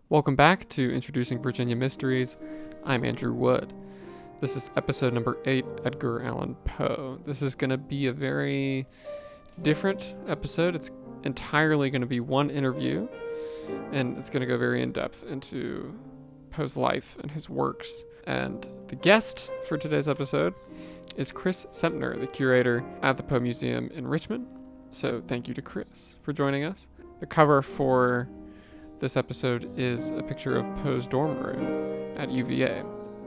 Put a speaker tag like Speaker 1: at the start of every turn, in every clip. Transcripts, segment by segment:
Speaker 1: Welcome back to Introducing Virginia Mysteries. I'm Andrew Wood. This is episode number 8, Edgar Allan Poe. This is going to be a very different episode. It's entirely going to be one interview, and it's going to go very in depth into Poe's life and his works. And the guest for today's episode is Chris Semtner, the curator at the Poe Museum in Richmond. So thank you to Chris for joining us. The cover for this episode is a picture of Poe's dorm room at UVA.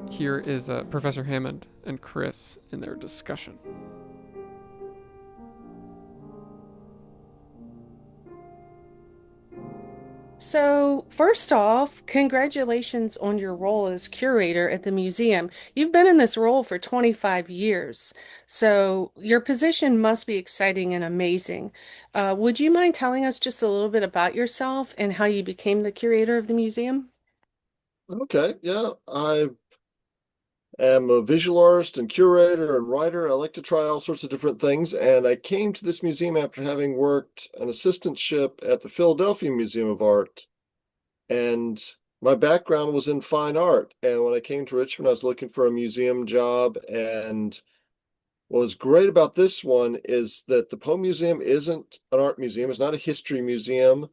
Speaker 1: Here is Professor Hammond and Chris in their discussion.
Speaker 2: So, first off, congratulations on your role as curator at the museum. You've been in this role for 25 years, so your position must be exciting and amazing. Would you mind telling us just a little bit about yourself and how you became the curator of the museum?
Speaker 3: Okay, yeah, I am a visual artist and curator and writer. I like to try all sorts of different things, and I came to this museum after having worked an assistantship at the Philadelphia Museum of Art, and my background was in fine art. And when I came to Richmond, I was looking for a museum job, and what was great about this one is that the Poe Museum isn't an art museum, it's not a history museum.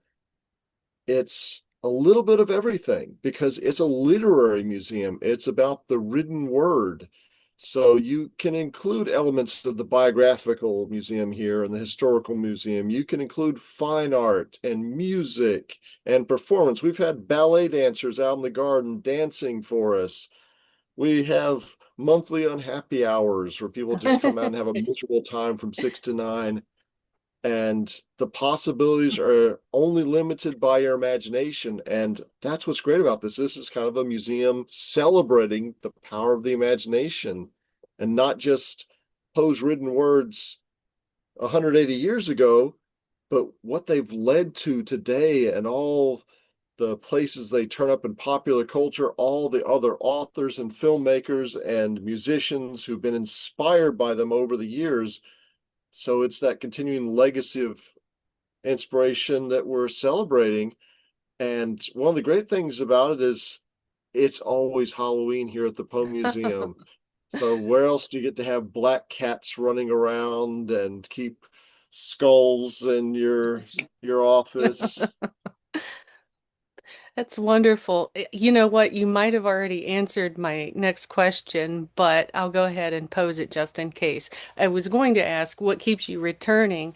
Speaker 3: It's a little bit of everything because it's a literary museum. It's about the written word. So you can include elements of the biographical museum here and the historical museum. You can include fine art and music and performance. We've had ballet dancers out in the garden dancing for us. We have monthly unhappy hours where people just come out and have a miserable time from 6 to 9, and the possibilities are only limited by your imagination. And that's what's great about this. This is kind of a museum celebrating the power of the imagination and not just Poe's written words 180 years ago, but what they've led to today and all the places they turn up in popular culture, all the other authors and filmmakers and musicians who've been inspired by them over the years. So it's that continuing legacy of inspiration that we're celebrating. And one of the great things about it is it's always Halloween here at the Poe Museum. So where else do you get to have black cats running around and keep skulls in your office?
Speaker 2: That's wonderful. You know what? You might have already answered my next question, but I'll go ahead and pose it just in case. I was going to ask what keeps you returning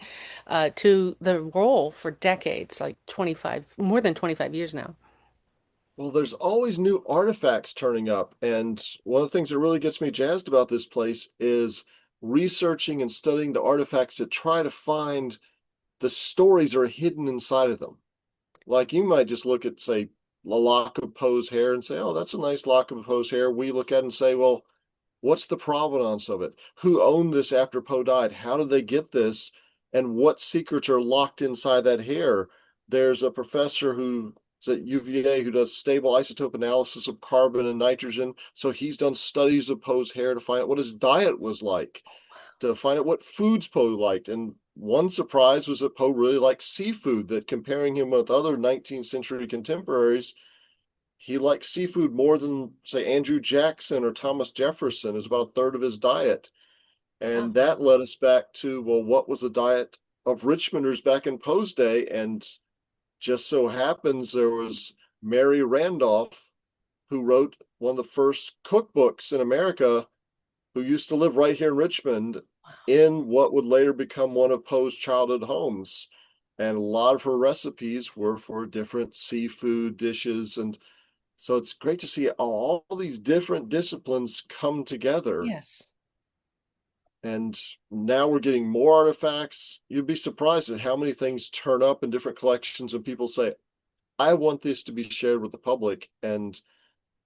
Speaker 2: to the role for decades, like 25, more than 25 years now.
Speaker 3: Well, there's always new artifacts turning up. And one of the things that really gets me jazzed about this place is researching and studying the artifacts to try to find the stories that are hidden inside of them. Like you might just look at, say, a lock of Poe's hair and say, oh, that's a nice lock of Poe's hair. We look at it and say, well, what's the provenance of it? Who owned this after Poe died? How did they get this? And what secrets are locked inside that hair? There's a professor who's at UVA who does stable isotope analysis of carbon and nitrogen. So he's done studies of Poe's hair to find out what his diet was like, to find out what foods Poe liked. And one surprise was that Poe really liked seafood, that comparing him with other 19th century contemporaries, he likes seafood more than, say, Andrew Jackson or Thomas Jefferson. Is about a third of his diet. And
Speaker 2: Wow.
Speaker 3: that led us back to, well, what was the diet of Richmonders back in Poe's day? And just so happens there was Mary Randolph, who wrote one of the first cookbooks in America, who used to live right here in Richmond in what would later become one of Poe's childhood homes. And a lot of her recipes were for different seafood dishes. And so it's great to see all these different disciplines come together.
Speaker 2: Yes.
Speaker 3: And now we're getting more artifacts. You'd be surprised at how many things turn up in different collections, and people say, I want this to be shared with the public. And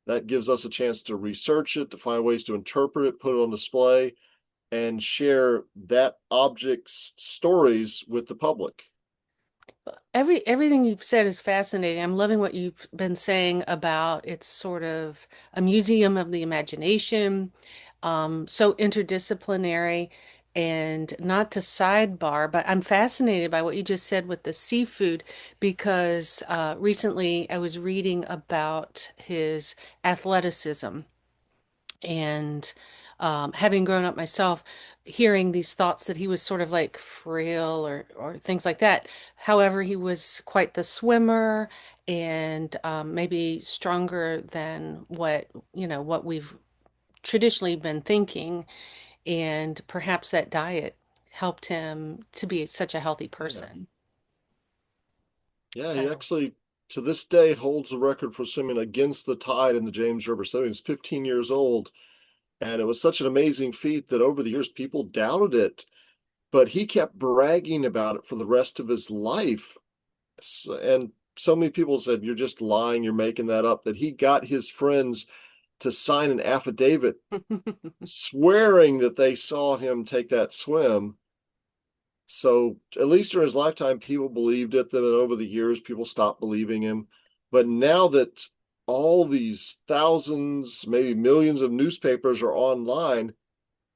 Speaker 3: that gives us a chance to research it, to find ways to interpret it, put it on display, and share that object's stories with the public.
Speaker 2: Everything you've said is fascinating. I'm loving what you've been saying about it's sort of a museum of the imagination, so interdisciplinary. And not to sidebar, but I'm fascinated by what you just said with the seafood because recently I was reading about his athleticism and having grown up myself, hearing these thoughts that he was sort of like frail or things like that. However, he was quite the swimmer and maybe stronger than what we've traditionally been thinking, and perhaps that diet helped him to be such a healthy
Speaker 3: Yeah.
Speaker 2: person.
Speaker 3: Yeah, he
Speaker 2: So,
Speaker 3: actually, to this day, holds the record for swimming against the tide in the James River. So he's 15 years old. And it was such an amazing feat that over the years, people doubted it. But he kept bragging about it for the rest of his life. And so many people said, "You're just lying, you're making that up," that he got his friends to sign an affidavit swearing that they saw him take that swim. So at least during his lifetime, people believed it. Then over the years, people stopped believing him. But now that all these thousands, maybe millions of newspapers are online,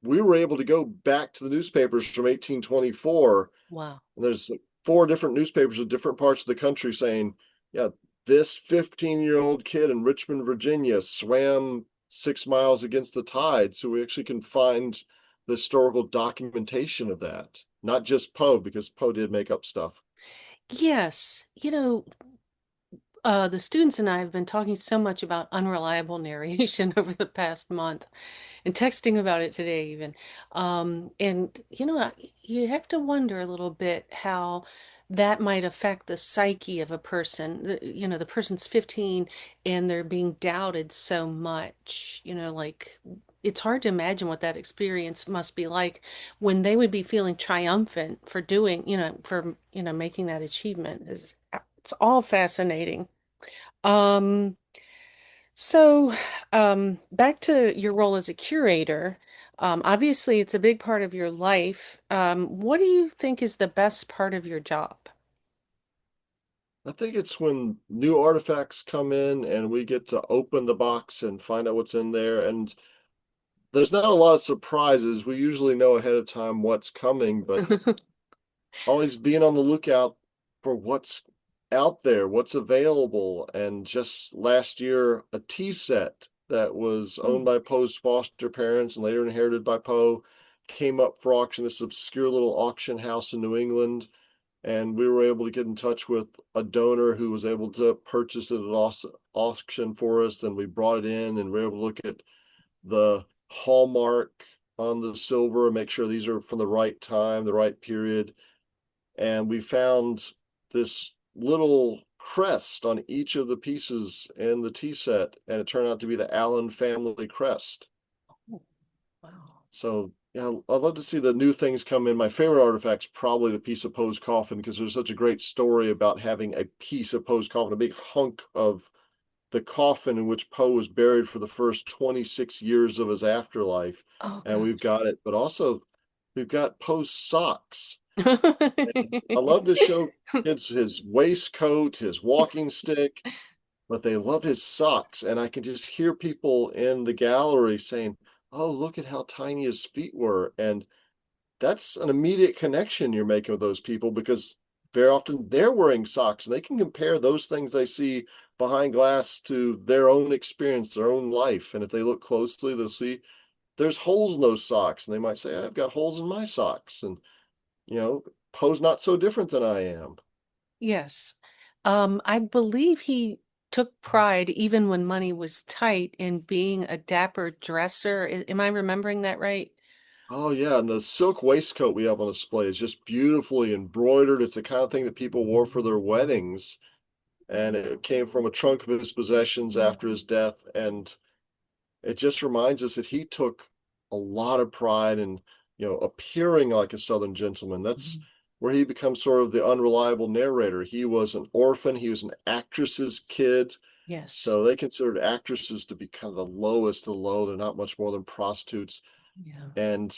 Speaker 3: we were able to go back to the newspapers from 1824.
Speaker 2: wow.
Speaker 3: And there's like four different newspapers of different parts of the country saying, yeah, this 15-year-old kid in Richmond, Virginia swam 6 miles against the tide. So we actually can find the historical documentation of that, not just Poe, because Poe did make up stuff.
Speaker 2: Yes, the students and I have been talking so much about unreliable narration over the past month and texting about it today even. And you have to wonder a little bit how that might affect the psyche of a person. The person's 15 and they're being doubted so much. Like it's hard to imagine what that experience must be like when they would be feeling triumphant for doing, making that achievement. It's all fascinating. Um, so, back to your role as a curator. Obviously, it's a big part of your life. What do you think is the best part of your job?
Speaker 3: I think it's when new artifacts come in and we get to open the box and find out what's in there. And there's not a lot of surprises. We usually know ahead of time what's coming, but always being on the lookout for what's out there, what's available. And just last year, a tea set that was owned by Poe's foster parents and later inherited by Poe came up for auction. This obscure little auction house in New England. And we were able to get in touch with a donor who was able to purchase it at auction for us. And we brought it in and we were able to look at the hallmark on the silver and make sure these are from the right time, the right period. And we found this little crest on each of the pieces in the tea set, and it turned out to be the Allan family crest.
Speaker 2: Oh, wow.
Speaker 3: So yeah, I'd love to see the new things come in. My favorite artifact's probably the piece of Poe's coffin because there's such a great story about having a piece of Poe's coffin, a big hunk of the coffin in which Poe was buried for the first 26 years of his afterlife.
Speaker 2: Oh,
Speaker 3: And we've got it, but also we've got Poe's socks. I love to show kids his waistcoat, his walking stick, but they love his socks. And I can just hear people in the gallery saying, "Oh, look at how tiny his feet were." And that's an immediate connection you're making with those people because very often they're wearing socks and they can compare those things they see behind glass to their own experience, their own life. And if they look closely, they'll see there's holes in those socks. And they might say, "I've got holes in my socks." And, you know, Poe's not so different than I am.
Speaker 2: Yes. I believe he took pride, even when money was tight, in being a dapper dresser. Am I remembering that right?
Speaker 3: Oh, yeah. And the silk waistcoat we have on display is just beautifully embroidered. It's the kind of thing that people wore for their weddings. And it came from a trunk of his possessions after his death. And it just reminds us that he took a lot of pride in, appearing like a Southern gentleman. That's where he becomes sort of the unreliable narrator. He was an orphan, he was an actress's kid.
Speaker 2: Yes.
Speaker 3: So they considered actresses to be kind of the lowest of the low. They're not much more than prostitutes.
Speaker 2: Yeah.
Speaker 3: And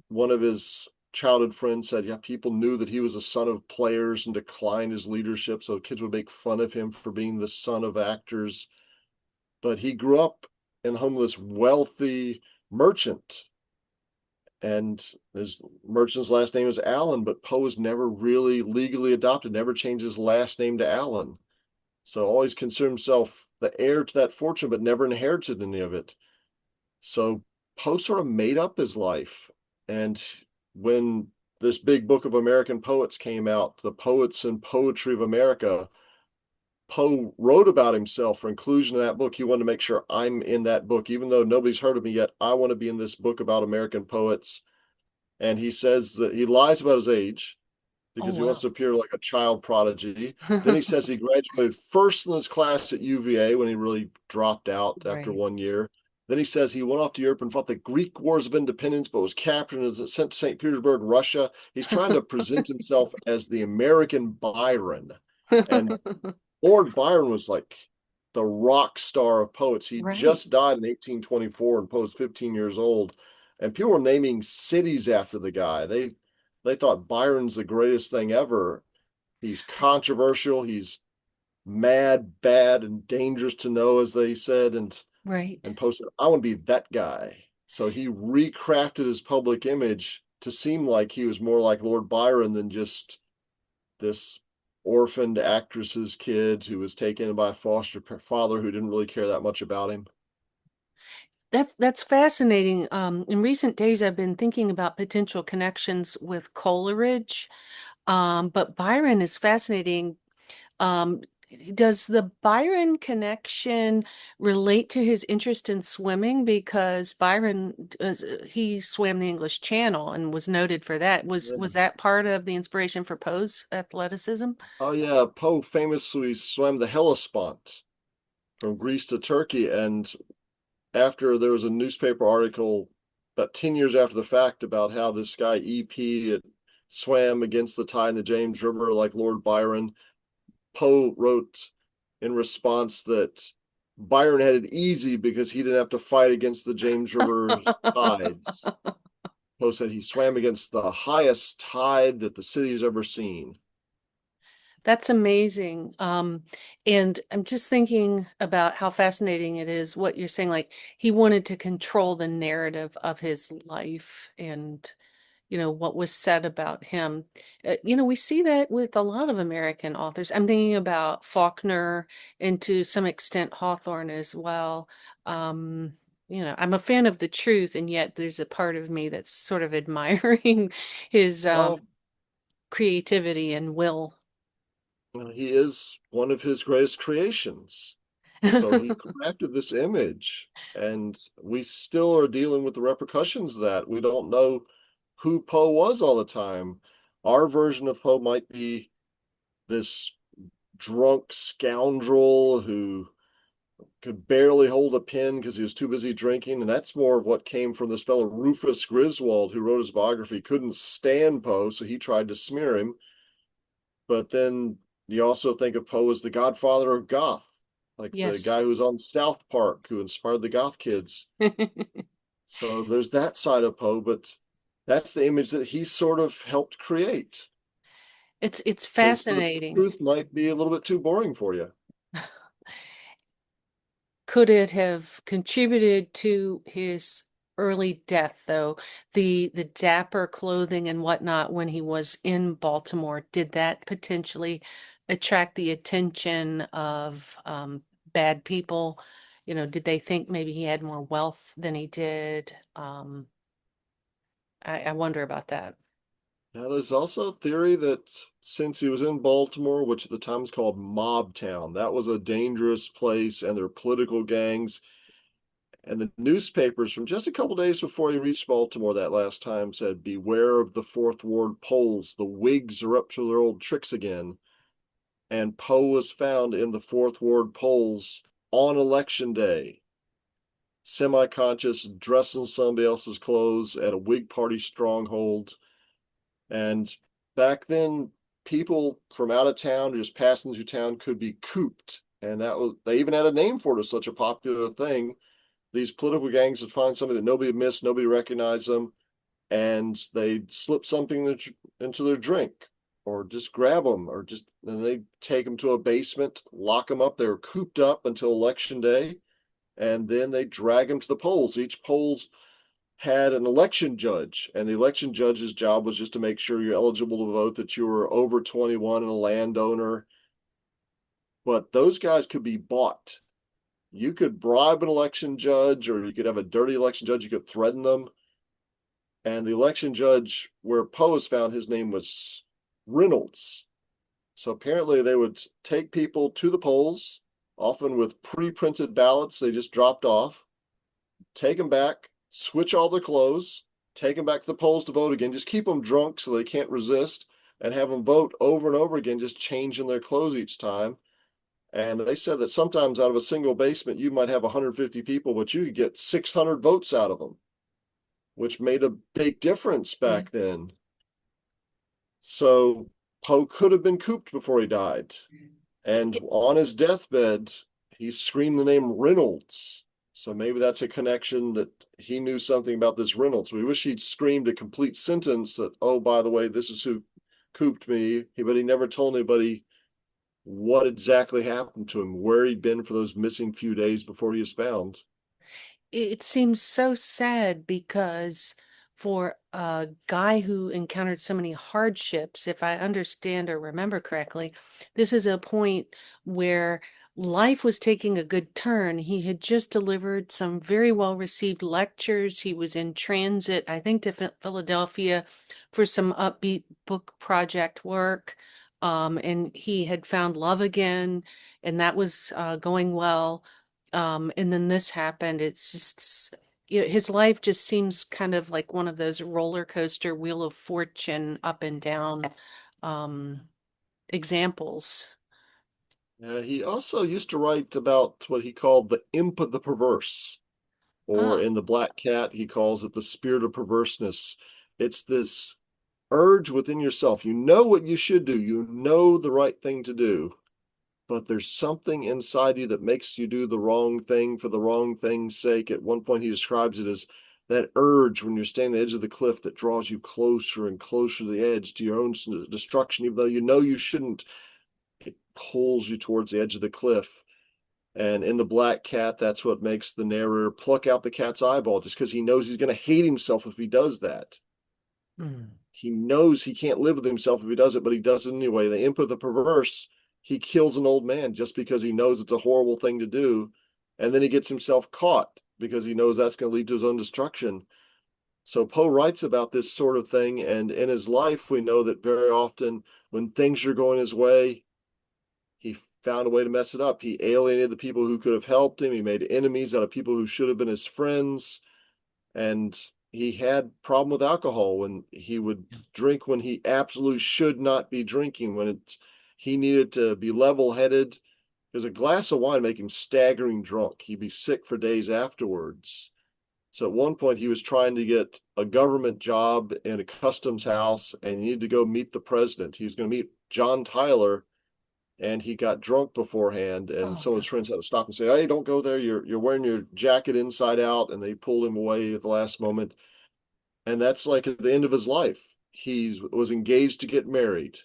Speaker 3: one of his childhood friends said, yeah, people knew that he was a son of players and declined his leadership. So kids would make fun of him for being the son of actors. But he grew up in the home of this wealthy merchant. and his merchant's last name is Allen, but Poe was never really legally adopted, never changed his last name to Allen. So always considered himself the heir to that fortune, but never inherited any of it. So Poe sort of made up his life. And when this big book of American poets came out, The Poets and Poetry of America, Poe wrote about himself for inclusion in that book. He wanted to make sure I'm in that book, even though nobody's heard of me yet. I want to be in this book about American poets. And he says that he lies about his age
Speaker 2: Oh,
Speaker 3: because he wants
Speaker 2: wow.
Speaker 3: to appear like a child prodigy. Then he says he graduated first in his class at UVA when he really dropped out after
Speaker 2: Right.
Speaker 3: 1 year. Then he says he went off to Europe and fought the Greek Wars of Independence, but was captured and was sent to St. Petersburg, Russia. He's trying to present himself as the American Byron. And Lord Byron was like the rock star of poets. He
Speaker 2: Right.
Speaker 3: just died in 1824 and Poe was 15 years old. And people were naming cities after the guy. They thought Byron's the greatest thing ever. He's controversial. He's mad, bad, and dangerous to know, as they said. And
Speaker 2: Right.
Speaker 3: Poe said, I want to be that guy. So he recrafted his public image to seem like he was more like Lord Byron than just this orphaned actress's kid who was taken in by a foster father who didn't really care that much about him.
Speaker 2: That's fascinating. In recent days, I've been thinking about potential connections with Coleridge, but Byron is fascinating. Um, does the Byron connection relate to his interest in swimming? Because Byron, he swam the English Channel and was noted for that. Was
Speaker 3: Yeah.
Speaker 2: that part of the inspiration for Poe's athleticism?
Speaker 3: Oh yeah, Poe famously swam the Hellespont from Greece to Turkey, and after there was a newspaper article about 10 years after the fact about how this guy EP had swam against the tide in the James River like Lord Byron. Poe wrote in response that Byron had it easy because he didn't have to fight against the James River tides. Poe said he swam against the highest tide that the city has ever seen.
Speaker 2: That's amazing. And I'm just thinking about how fascinating it is what you're saying. Like he wanted to control the narrative of his life and, what was said about him. We see that with a lot of American authors. I'm thinking about Faulkner and to some extent Hawthorne as well. I'm a fan of the truth, and yet there's a part of me that's sort of admiring his
Speaker 3: Well,
Speaker 2: creativity and will.
Speaker 3: he is one of his greatest creations. So he crafted this image, and we still are dealing with the repercussions of that. We don't know who Poe was all the time. Our version of Poe might be this drunk scoundrel who could barely hold a pen because he was too busy drinking. And that's more of what came from this fellow Rufus Griswold, who wrote his biography, couldn't stand Poe, so he tried to smear him. But then you also think of Poe as the godfather of goth, like the
Speaker 2: Yes.
Speaker 3: guy who was on South Park who inspired the goth kids. So there's that side of Poe, but that's the image that he sort of helped create.
Speaker 2: It's
Speaker 3: Because the
Speaker 2: fascinating.
Speaker 3: truth might be a little bit too boring for you.
Speaker 2: Could it have contributed to his early death, though? The dapper clothing and whatnot when he was in Baltimore, did that potentially attract the attention of bad people? Did they think maybe he had more wealth than he did? I wonder about that.
Speaker 3: Now, there's also a theory that since he was in Baltimore, which at the time was called Mob Town, that was a dangerous place and there were political gangs. And the newspapers from just a couple days before he reached Baltimore that last time said, beware of the Fourth Ward polls. The Whigs are up to their old tricks again. And Poe was found in the Fourth Ward polls on election day, semi-conscious, dressed in somebody else's clothes at a Whig Party stronghold. And back then, people from out of town just passing through town could be cooped. And that was, they even had a name for it. It was such a popular thing. These political gangs would find somebody that nobody missed, nobody recognized them, and they'd slip something into their drink or just grab them or just, and they take them to a basement, lock them up. They were cooped up until election day, and then they drag them to the polls. Each polls had an election judge, and the election judge's job was just to make sure you're eligible to vote, that you were over 21 and a landowner. But those guys could be bought. You could bribe an election judge, or you could have a dirty election judge, you could threaten them. And the election judge where Poe was found, his name was Reynolds. So apparently they would take people to the polls, often with pre-printed ballots they just dropped off, take them back, switch all their clothes, take them back to the polls to vote again, just keep them drunk so they can't resist, and have them vote over and over again, just changing their clothes each time. And they said that sometimes out of a single basement, you might have 150 people, but you could get 600 votes out of them, which made a big difference back then. So Poe could have been cooped before he died. And on his deathbed, he screamed the name Reynolds. So maybe that's a connection, that he knew something about this Reynolds. We wish he'd screamed a complete sentence that, oh, by the way, this is who cooped me. But he never told anybody what exactly happened to him, where he'd been for those missing few days before he was found.
Speaker 2: It seems so sad because for a guy who encountered so many hardships, if I understand or remember correctly, this is a point where life was taking a good turn. He had just delivered some very well received lectures. He was in transit, I think, to Philadelphia for some upbeat book project work. And he had found love again, and that was going well. And then this happened. It's just, his life just seems kind of like one of those roller coaster wheel of fortune up and down um, examples.
Speaker 3: He also used to write about what he called the imp of the perverse, or
Speaker 2: Ah,
Speaker 3: in The Black Cat, he calls it the spirit of perverseness. It's this urge within yourself. You know what you should do, you know the right thing to do, but there's something inside you that makes you do the wrong thing for the wrong thing's sake. At one point, he describes it as that urge when you're standing at the edge of the cliff that draws you closer and closer to the edge, to your own destruction, even though you know you shouldn't. It pulls you towards the edge of the cliff. And in The Black Cat, that's what makes the narrator pluck out the cat's eyeball, just because he knows he's going to hate himself if he does that.
Speaker 2: mm.
Speaker 3: He knows he can't live with himself if he does it, but he does it anyway. The imp of the perverse, he kills an old man just because he knows it's a horrible thing to do. And then he gets himself caught because he knows that's going to lead to his own destruction. So Poe writes about this sort of thing. And in his life, we know that very often when things are going his way, he found a way to mess it up. He alienated the people who could have helped him. He made enemies out of people who should have been his friends. And he had problem with alcohol, when he would drink when he absolutely should not be drinking, when he needed to be level-headed, because a glass of wine make him staggering drunk. He'd be sick for days afterwards. So at one point he was trying to get a government job in a customs house, and he needed to go meet the president. He was going to meet John Tyler, and he got drunk beforehand, and
Speaker 2: Oh,
Speaker 3: some of his
Speaker 2: God.
Speaker 3: friends had to stop and say, hey, don't go there, you're wearing your jacket inside out, and they pulled him away at the last moment. And that's like at the end of his life. He was engaged to get married.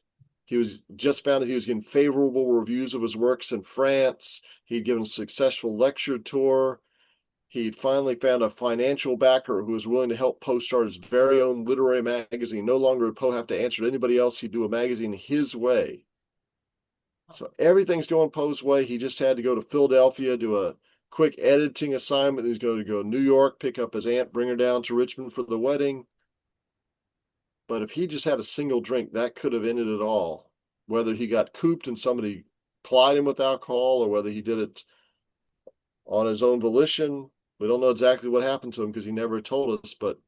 Speaker 3: He was just found that he was getting favorable reviews of his works in France. He'd given a successful lecture tour. He'd finally found a financial backer who was willing to help Poe start his very own literary magazine. No longer would Poe have to answer to anybody else. He'd do a magazine his way. So everything's going Poe's way. He just had to go to Philadelphia, do a quick editing assignment. He's going to go to New York, pick up his aunt, bring her down to Richmond for the wedding. But if he just had a single drink, that could have ended it all. Whether he got cooped and somebody plied him with alcohol, or whether he did it on his own volition, we don't know exactly what happened to him because he never told us. But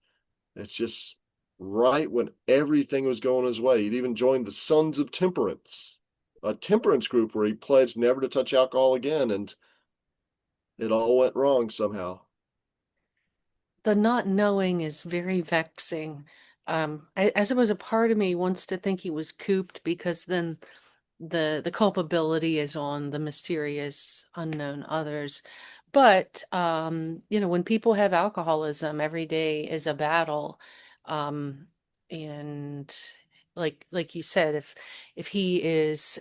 Speaker 3: it's just right when everything was going his way. He'd even joined the Sons of Temperance, a temperance group where he pledged never to touch alcohol again, and it all went wrong somehow.
Speaker 2: The not knowing is very vexing. I suppose a part of me wants to think he was cooped because then the culpability is on the mysterious unknown others. But when people have alcoholism, every day is a battle. And like you said, if he is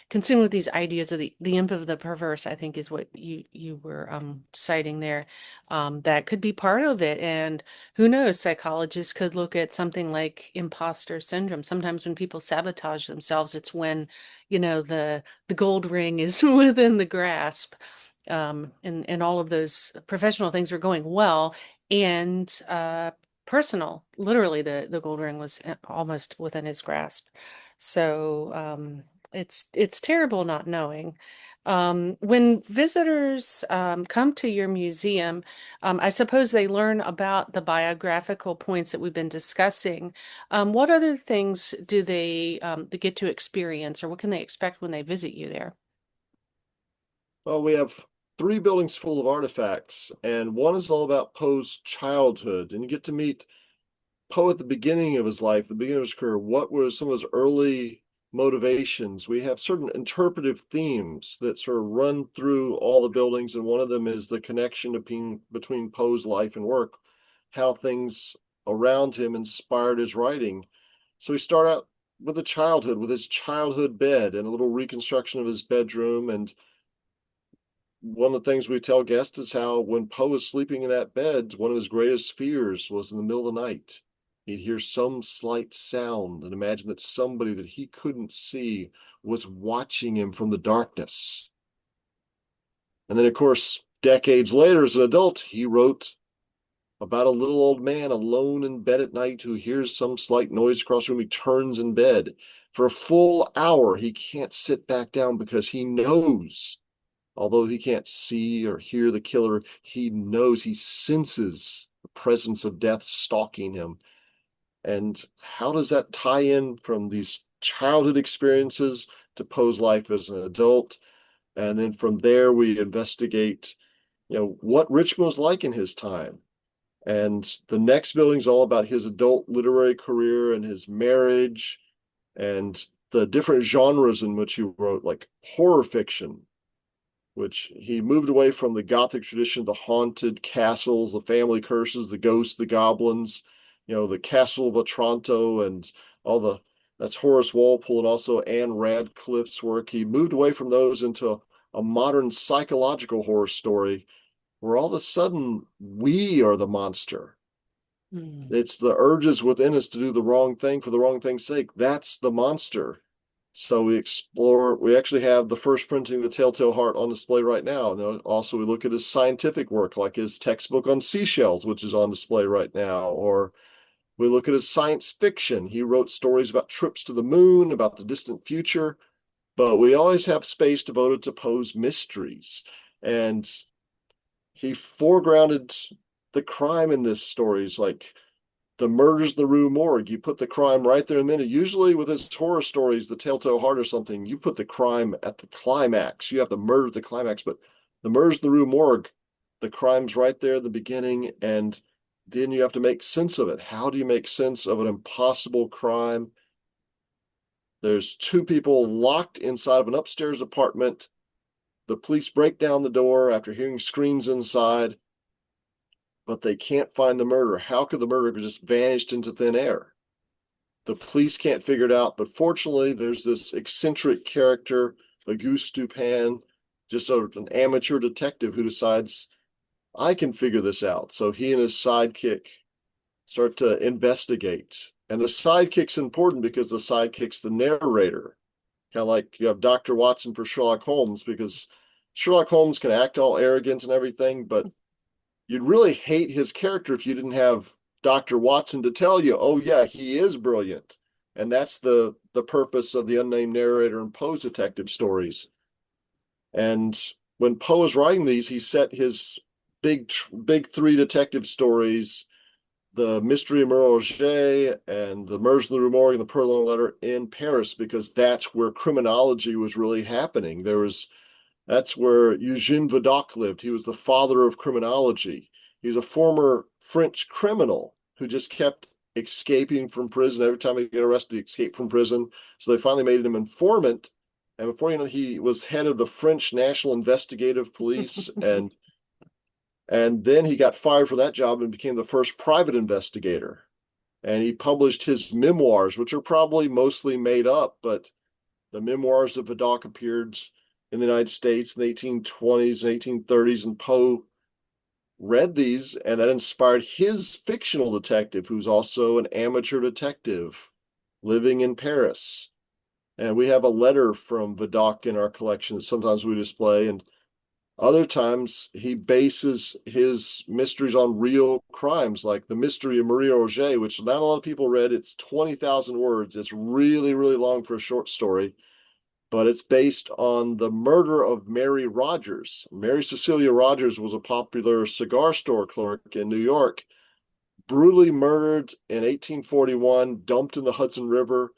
Speaker 2: consumed with these ideas of the imp of the perverse, I think is what you were citing there. That could be part of it. And who knows, psychologists could look at something like imposter syndrome. Sometimes when people sabotage themselves, it's when, the gold ring is within the grasp. And all of those professional things were going well. And personal, literally the gold ring was almost within his grasp. So it's terrible not knowing. When visitors come to your museum, I suppose they learn about the biographical points that we've been discussing. What other things do they get to experience, or what can they expect when they visit you there?
Speaker 3: Well, we have three buildings full of artifacts, and one is all about Poe's childhood. And you get to meet Poe at the beginning of his life, the beginning of his career. What were some of his early motivations? We have certain interpretive themes that sort of run through all the buildings, and one of them is the connection between Poe's life and work, how things around him inspired his writing. So we start out with a childhood, with his childhood bed and a little reconstruction of his bedroom. And one of the things we tell guests is how when Poe was sleeping in that bed, one of his greatest fears was in the middle of the night, he'd hear some slight sound and imagine that somebody that he couldn't see was watching him from the darkness. And then, of course, decades later, as an adult, he wrote about a little old man alone in bed at night who hears some slight noise across the room. He turns in bed. For a full hour, he can't sit back down because he knows, although he can't see or hear the killer, he knows, he senses the presence of death stalking him. And how does that tie in from these childhood experiences to Poe's life as an adult? And then from there, we investigate, what Richmond was like in his time. And the next building is all about his adult literary career and his marriage and the different genres in which he wrote, like horror fiction, which he moved away from the Gothic tradition, the haunted castles, the family curses, the ghosts, the goblins, the Castle of Otranto and all that's Horace Walpole and also Anne Radcliffe's work. He moved away from those into a modern psychological horror story where all of a sudden we are the monster.
Speaker 2: Mm.
Speaker 3: It's the urges within us to do the wrong thing for the wrong thing's sake. That's the monster. So we actually have the first printing of the Telltale Heart on display right now. And then also we look at his scientific work, like his textbook on seashells, which is on display right now. Or we look at his science fiction. He wrote stories about trips to the moon, about the distant future, but we always have space devoted to Poe's mysteries. And he foregrounded the crime in this stories, like the murders in the Rue Morgue. You put the crime right there in a minute. Usually with his horror stories, the Telltale Heart or something, you put the crime at the climax. You have the murder at the climax, but the murders in the Rue Morgue, the crime's right there at the beginning, and then you have to make sense of it. How do you make sense of an impossible crime? There's two people locked inside of an upstairs apartment. The police break down the door after hearing screams inside, but they can't find the murderer. How could the murderer just vanished into thin air? The police can't figure it out, but fortunately, there's this eccentric character, Auguste Dupin, just sort of an amateur detective who decides, I can figure this out. So he and his sidekick start to investigate. And the sidekick's important because the sidekick's the narrator. Kind of like you have Dr. Watson for Sherlock Holmes, because Sherlock Holmes can act all arrogant and everything, but you'd really hate his character if you didn't have Dr. Watson to tell you, oh yeah, he is brilliant. And that's the purpose of the unnamed narrator in Poe's detective stories. And when Poe was writing these, he set his big three detective stories, the Mystery of Roger and the Murders in the Rue Morgue and the Purloined Letter, in Paris, because that's where criminology was really happening. That's where Eugène Vidocq lived. He was the father of criminology. He was a former French criminal who just kept escaping from prison. Every time he got arrested, he escaped from prison. So they finally made him informant. And before you know, he was head of the French National Investigative Police. And then he got fired for that job and became the first private investigator. And he published his memoirs, which are probably mostly made up, but The memoirs of Vidocq appeared in the United States in the 1820s and 1830s, and Poe read these, and that inspired his fictional detective, who's also an amateur detective living in Paris. And we have a letter from Vidocq in our collection that sometimes we display, and other times he bases his mysteries on real crimes, like the mystery of Marie Roget, which not a lot of people read. It's 20,000 words. It's really, really long for a short story, but it's based on the murder of Mary Rogers. Mary Cecilia Rogers was a popular cigar store clerk in New York, brutally murdered in 1841, dumped in the Hudson River.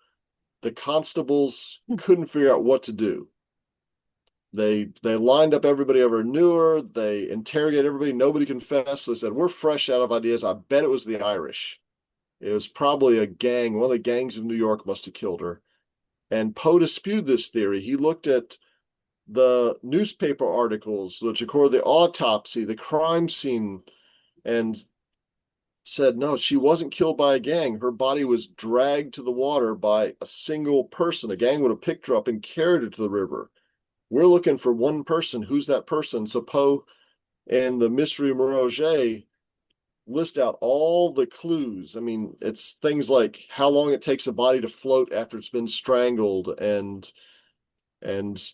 Speaker 3: The constables couldn't figure out what to do. They lined up everybody ever knew her. They interrogated everybody. Nobody confessed. They said, "We're fresh out of ideas. I bet it was the Irish. It was probably a gang. One of the gangs of New York must have killed her." And Poe disputed this theory. He looked at the newspaper articles which record the autopsy, the crime scene, and said, no, she wasn't killed by a gang. Her body was dragged to the water by a single person. A gang would have picked her up and carried her to the river. We're looking for one person. Who's that person? So Poe and the Mystery of Roget list out all the clues. I mean, it's things like how long it takes a body to float after it's been strangled, and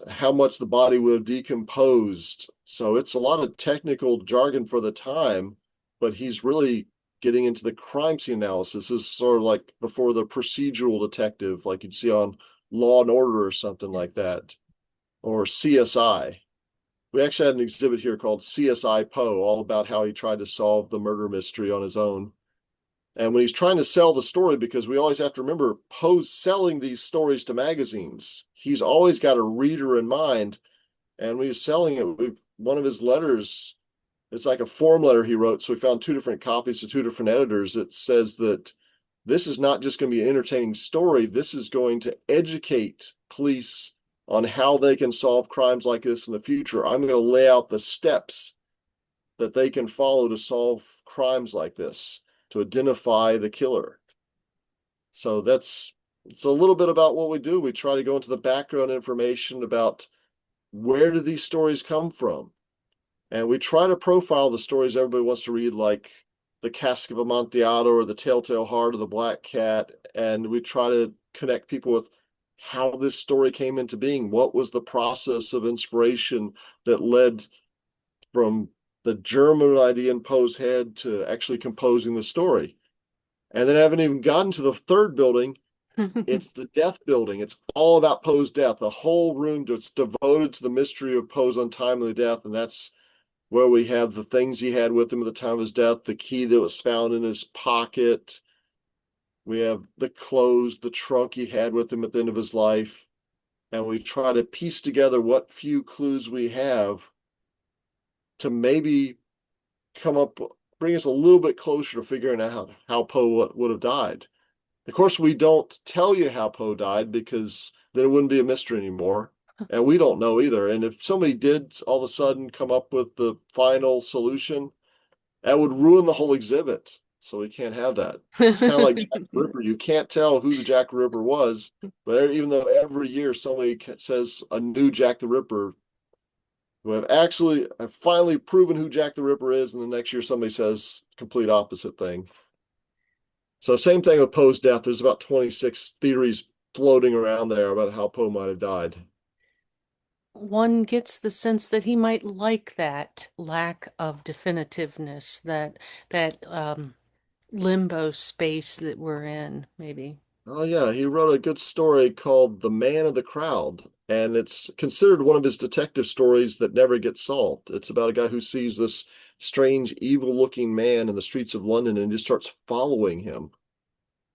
Speaker 3: how much the body would have decomposed. So it's a lot of technical jargon for the time, but he's really getting into the crime scene analysis. This is sort of like before the procedural detective, like you'd see on Law and Order or something like that, or CSI. We actually had an exhibit here called CSI Poe, all about how he tried to solve the murder mystery on his own. And when he's trying to sell the story, because we always have to remember Poe's selling these stories to magazines, he's always got a reader in mind. And when he's selling it, one of his letters, it's like a form letter he wrote. So we found two different copies to two different editors. It says that this is not just going to be an entertaining story. This is going to educate police on how they can solve crimes like this in the future. I'm going to lay out the steps that they can follow to solve crimes like this, to identify the killer. So it's a little bit about what we do. We try to go into the background information about where do these stories come from? And we try to profile the stories everybody wants to read, like The Cask of Amontillado or The Telltale Heart or The Black Cat. And we try to connect people with how this story came into being. What was the process of inspiration that led from the German idea in Poe's head to actually composing the story? And then I haven't even gotten to the third building. It's the death building. It's all about Poe's death. A whole room that's devoted to the mystery of Poe's untimely death. And that's where we have the things he had with him at the time of his death, the key that was found in his pocket. We have the clothes, the trunk he had with him at the end of his life. And we try to piece together what few clues we have to maybe come up, bring us a little bit closer to figuring out how Poe would have died. Of course, we don't tell you how Poe died because then it wouldn't be a mystery anymore. And we don't know either. And if somebody did all of a sudden come up with the final solution, that would ruin the whole exhibit. So we can't have that. It's kind of like Jack the Ripper. You can't tell who the Jack the Ripper was, but even though every year somebody says a new Jack the Ripper, who have finally proven who Jack the Ripper is, and the next year somebody says complete opposite thing. So same thing with Poe's death. There's about 26 theories floating around there about how Poe might have died.
Speaker 2: One gets the sense that he might like that lack of definitiveness, that limbo space that we're in, maybe.
Speaker 3: Oh yeah, he wrote a good story called The Man of the Crowd, and it's considered one of his detective stories that never gets solved. It's about a guy who sees this strange, evil-looking man in the streets of London and just starts following him.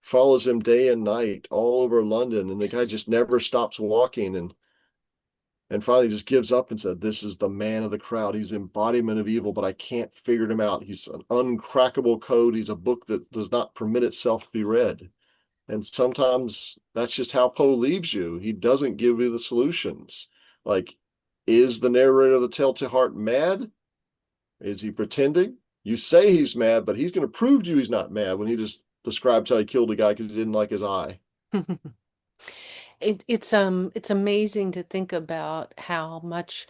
Speaker 3: Follows him day and night all over London, and the guy
Speaker 2: Yes.
Speaker 3: just never stops walking, and finally just gives up and said, "This is the man of the crowd. He's the embodiment of evil, but I can't figure him out. He's an uncrackable code. He's a book that does not permit itself to be read." And sometimes that's just how Poe leaves you. He doesn't give you the solutions. Like, is the narrator of the Telltale Heart mad? Is he pretending? You say he's mad, but he's going to prove to you he's not mad when he just describes how he killed a guy because he didn't like his eye.
Speaker 2: It's amazing to think about how much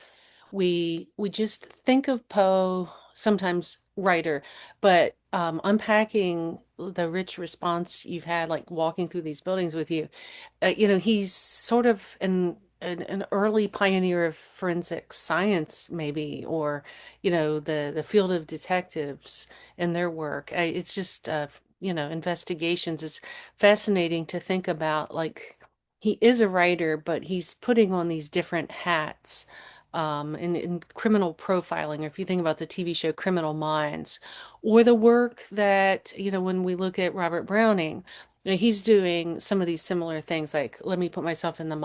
Speaker 2: we just think of Poe, sometimes writer, but unpacking the rich response you've had, like walking through these buildings with you, he's sort of an early pioneer of forensic science, maybe, or the field of detectives and their work. It's just investigations. It's fascinating to think about, like he is a writer, but he's putting on these different hats. In criminal profiling, or if you think about the TV show Criminal Minds, or the work that, when we look at Robert Browning, he's doing some of these similar things, like let me put myself in the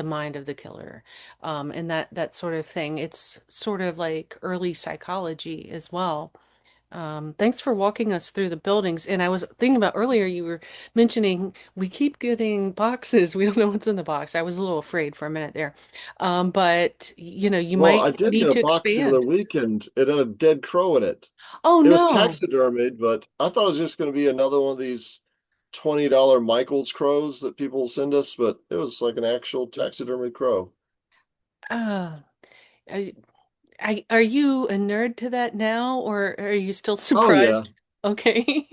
Speaker 2: mind of the killer, and that sort of thing. It's sort of like early psychology as well. Thanks for walking us through the buildings. And I was thinking about earlier, you were mentioning we keep getting boxes. We don't know what's in the box. I was a little afraid for a minute there. But you
Speaker 3: Well,
Speaker 2: might
Speaker 3: I did get
Speaker 2: need
Speaker 3: a
Speaker 2: to
Speaker 3: box the other
Speaker 2: expand.
Speaker 3: weekend. It had a dead crow in it.
Speaker 2: Oh
Speaker 3: It was
Speaker 2: no.
Speaker 3: taxidermied, but I thought it was just going to be another one of these $20 Michael's crows that people send us, but it was like an actual taxidermy crow.
Speaker 2: Uh, I, are you a nerd to that now, or are you still
Speaker 3: Oh yeah.
Speaker 2: surprised? Okay.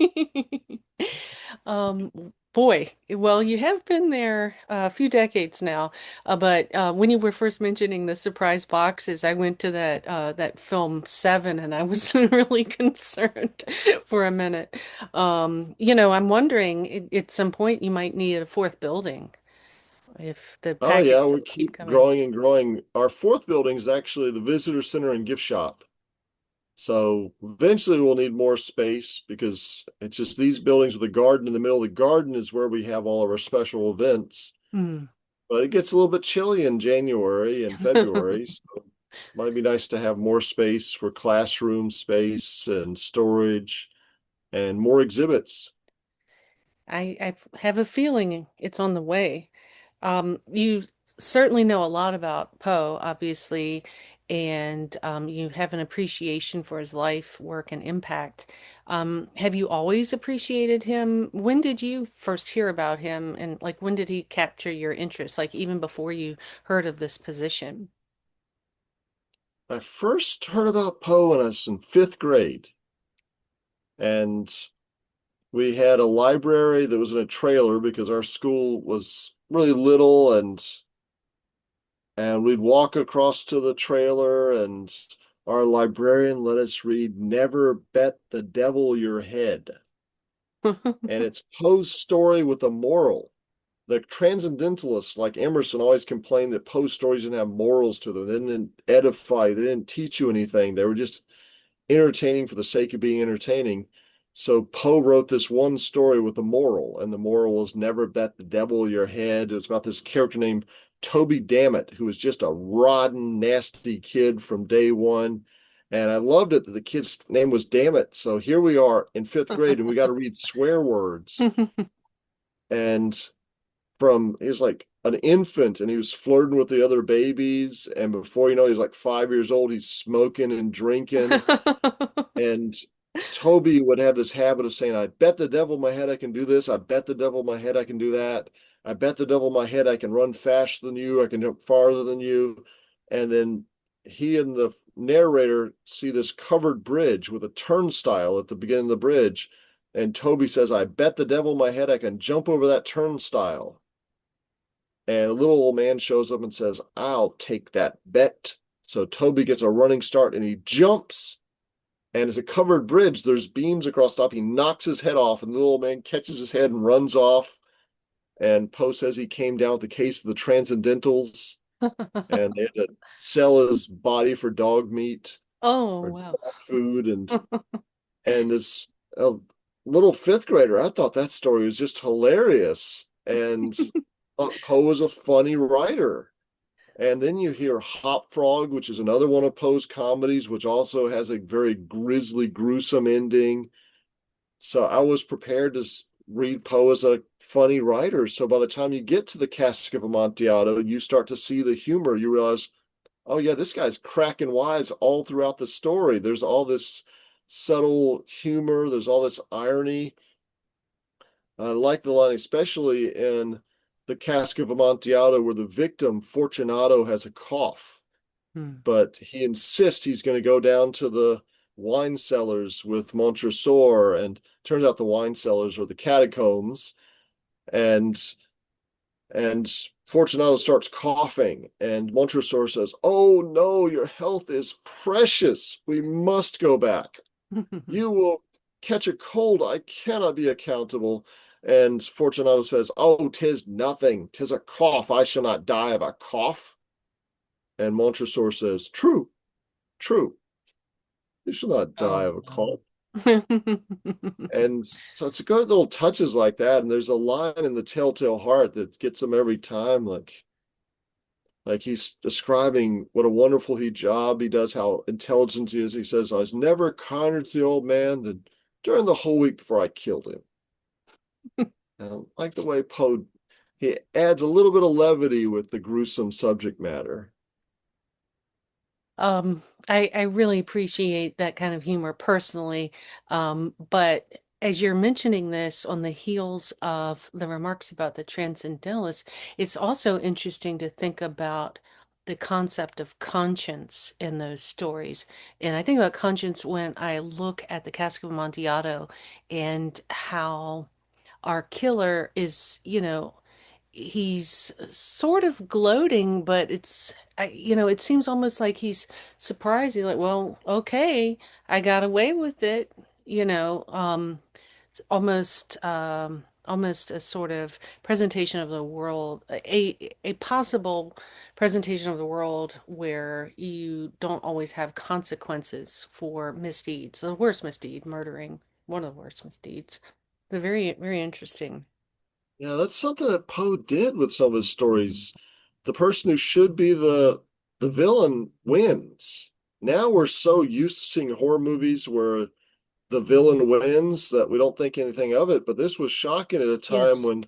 Speaker 2: Boy, well, you have been there a few decades now, but when you were first mentioning the surprise boxes, I went to that film Seven, and I was really concerned for a minute. I'm wondering at some point you might need a fourth building if the
Speaker 3: Oh yeah, we
Speaker 2: packages keep
Speaker 3: keep
Speaker 2: coming.
Speaker 3: growing and growing. Our fourth building is actually the visitor center and gift shop. So eventually we'll need more space because it's just these buildings with a garden in the middle. The garden is where we have all of our special events.
Speaker 2: Hmm.
Speaker 3: But it gets a little bit chilly in January and February, so it might be nice to have more space for classroom space and storage and more exhibits.
Speaker 2: I have a feeling it's on the way. You certainly know a lot about Poe, obviously, and you have an appreciation for his life, work, and impact. Have you always appreciated him? When did you first hear about him, and like when did he capture your interest? Like even before you heard of this position?
Speaker 3: I first heard about Poe when I was in fifth grade, and we had a library that was in a trailer because our school was really little, and we'd walk across to the trailer, and our librarian let us read Never Bet the Devil Your Head. And it's Poe's story with a moral. The transcendentalists like Emerson always complained that Poe's stories didn't have morals to them. They didn't edify, they didn't teach you anything. They were just entertaining for the sake of being entertaining. So Poe wrote this one story with a moral, and the moral was never bet the devil your head. It was about this character named Toby Dammit, who was just a rotten, nasty kid from day one. And I loved it that the kid's name was Dammit. So here we are in fifth grade, and we got to read swear words. And from he was like an infant, and he was flirting with the other babies. And before you know, he's like 5 years old. He's smoking and drinking. And Toby would have this habit of saying, I bet the devil in my head I can do this. I bet the devil in my head I can do that. I bet the devil in my head I can run faster than you. I can jump farther than you. And then he and the narrator see this covered bridge with a turnstile at the beginning of the bridge. And Toby says, I bet the devil in my head I can jump over that turnstile. And a little old man shows up and says, I'll take that bet. So Toby gets a running start and he jumps, and it's a covered bridge. There's beams across the top. He knocks his head off, and the little man catches his head and runs off. And Poe says he came down with the case of the Transcendentals, and they had to sell his body for dog meat
Speaker 2: Oh,
Speaker 3: or
Speaker 2: wow.
Speaker 3: dog food. And as a little fifth grader, I thought that story was just hilarious. And Poe was a funny writer. And then you hear Hop Frog, which is another one of Poe's comedies, which also has a very grisly, gruesome ending. So I was prepared to read Poe as a funny writer. So by the time you get to the Cask of Amontillado, you start to see the humor. You realize, oh yeah, this guy's cracking wise all throughout the story. There's all this subtle humor. There's all this irony. I like the line, especially in the Cask of Amontillado, where the victim, Fortunato, has a cough,
Speaker 2: Hmm.
Speaker 3: but he insists he's going to go down to the wine cellars with Montresor, and turns out the wine cellars are the catacombs, and and Fortunato starts coughing, and Montresor says, "Oh no, your health is precious. We must go back. You will catch a cold. I cannot be accountable." And Fortunato says, "Oh, 'tis nothing. 'Tis a cough. I shall not die of a cough." And Montresor says, "True, true. You shall not die
Speaker 2: Oh
Speaker 3: of a
Speaker 2: no.
Speaker 3: cough." And so it's good little touches like that. And there's a line in The Telltale Heart that gets him every time, like he's describing what a wonderful job he does, how intelligent he is. He says, "I was never kinder to the old man than during the whole week before I killed him." Like the way Poe, he adds a little bit of levity with the gruesome subject matter.
Speaker 2: I really appreciate that kind of humor personally. But as you're mentioning this on the heels of the remarks about the transcendentalist, it's also interesting to think about the concept of conscience in those stories. And I think about conscience when I look at the Cask of Amontillado and how our killer is, he's sort of gloating, but it seems almost like he's surprised. He's like, well, okay, I got away with it. It's almost a sort of presentation of the world, a possible presentation of the world where you don't always have consequences for misdeeds. The worst misdeed, murdering, one of the worst misdeeds. They're very, very interesting.
Speaker 3: Yeah, that's something that Poe did with some of his stories. The person who should be the villain wins. Now we're so used to seeing horror movies where the villain wins that we don't think anything of it. But this was shocking at a time
Speaker 2: Yes.
Speaker 3: when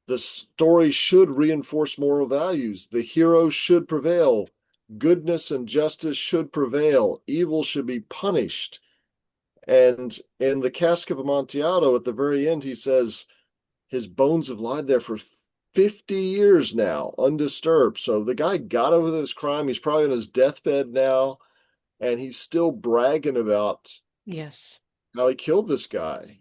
Speaker 3: the story should reinforce moral values. The hero should prevail. Goodness and justice should prevail. Evil should be punished. And in the Cask of Amontillado, at the very end, he says his bones have lied there for 50 years now, undisturbed. So the guy got over this crime. He's probably on his deathbed now, and he's still bragging about
Speaker 2: Yes.
Speaker 3: how he killed this guy.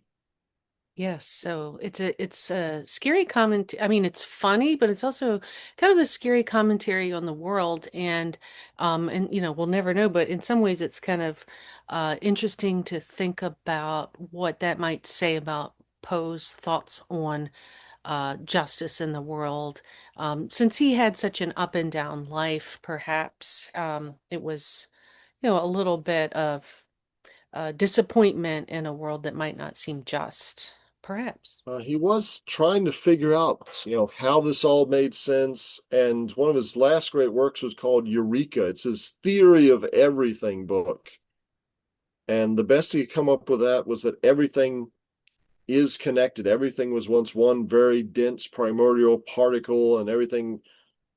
Speaker 2: Yes. So it's a scary comment. I mean, it's funny, but it's also kind of a scary commentary on the world. And we'll never know, but in some ways it's kind of interesting to think about what that might say about Poe's thoughts on justice in the world. Since he had such an up and down life, perhaps it was, a little bit of disappointment in a world that might not seem just, perhaps.
Speaker 3: He was trying to figure out, how this all made sense. And one of his last great works was called Eureka. It's his theory of everything book. And the best he could come up with that was that everything is connected. Everything was once one very dense primordial particle, and everything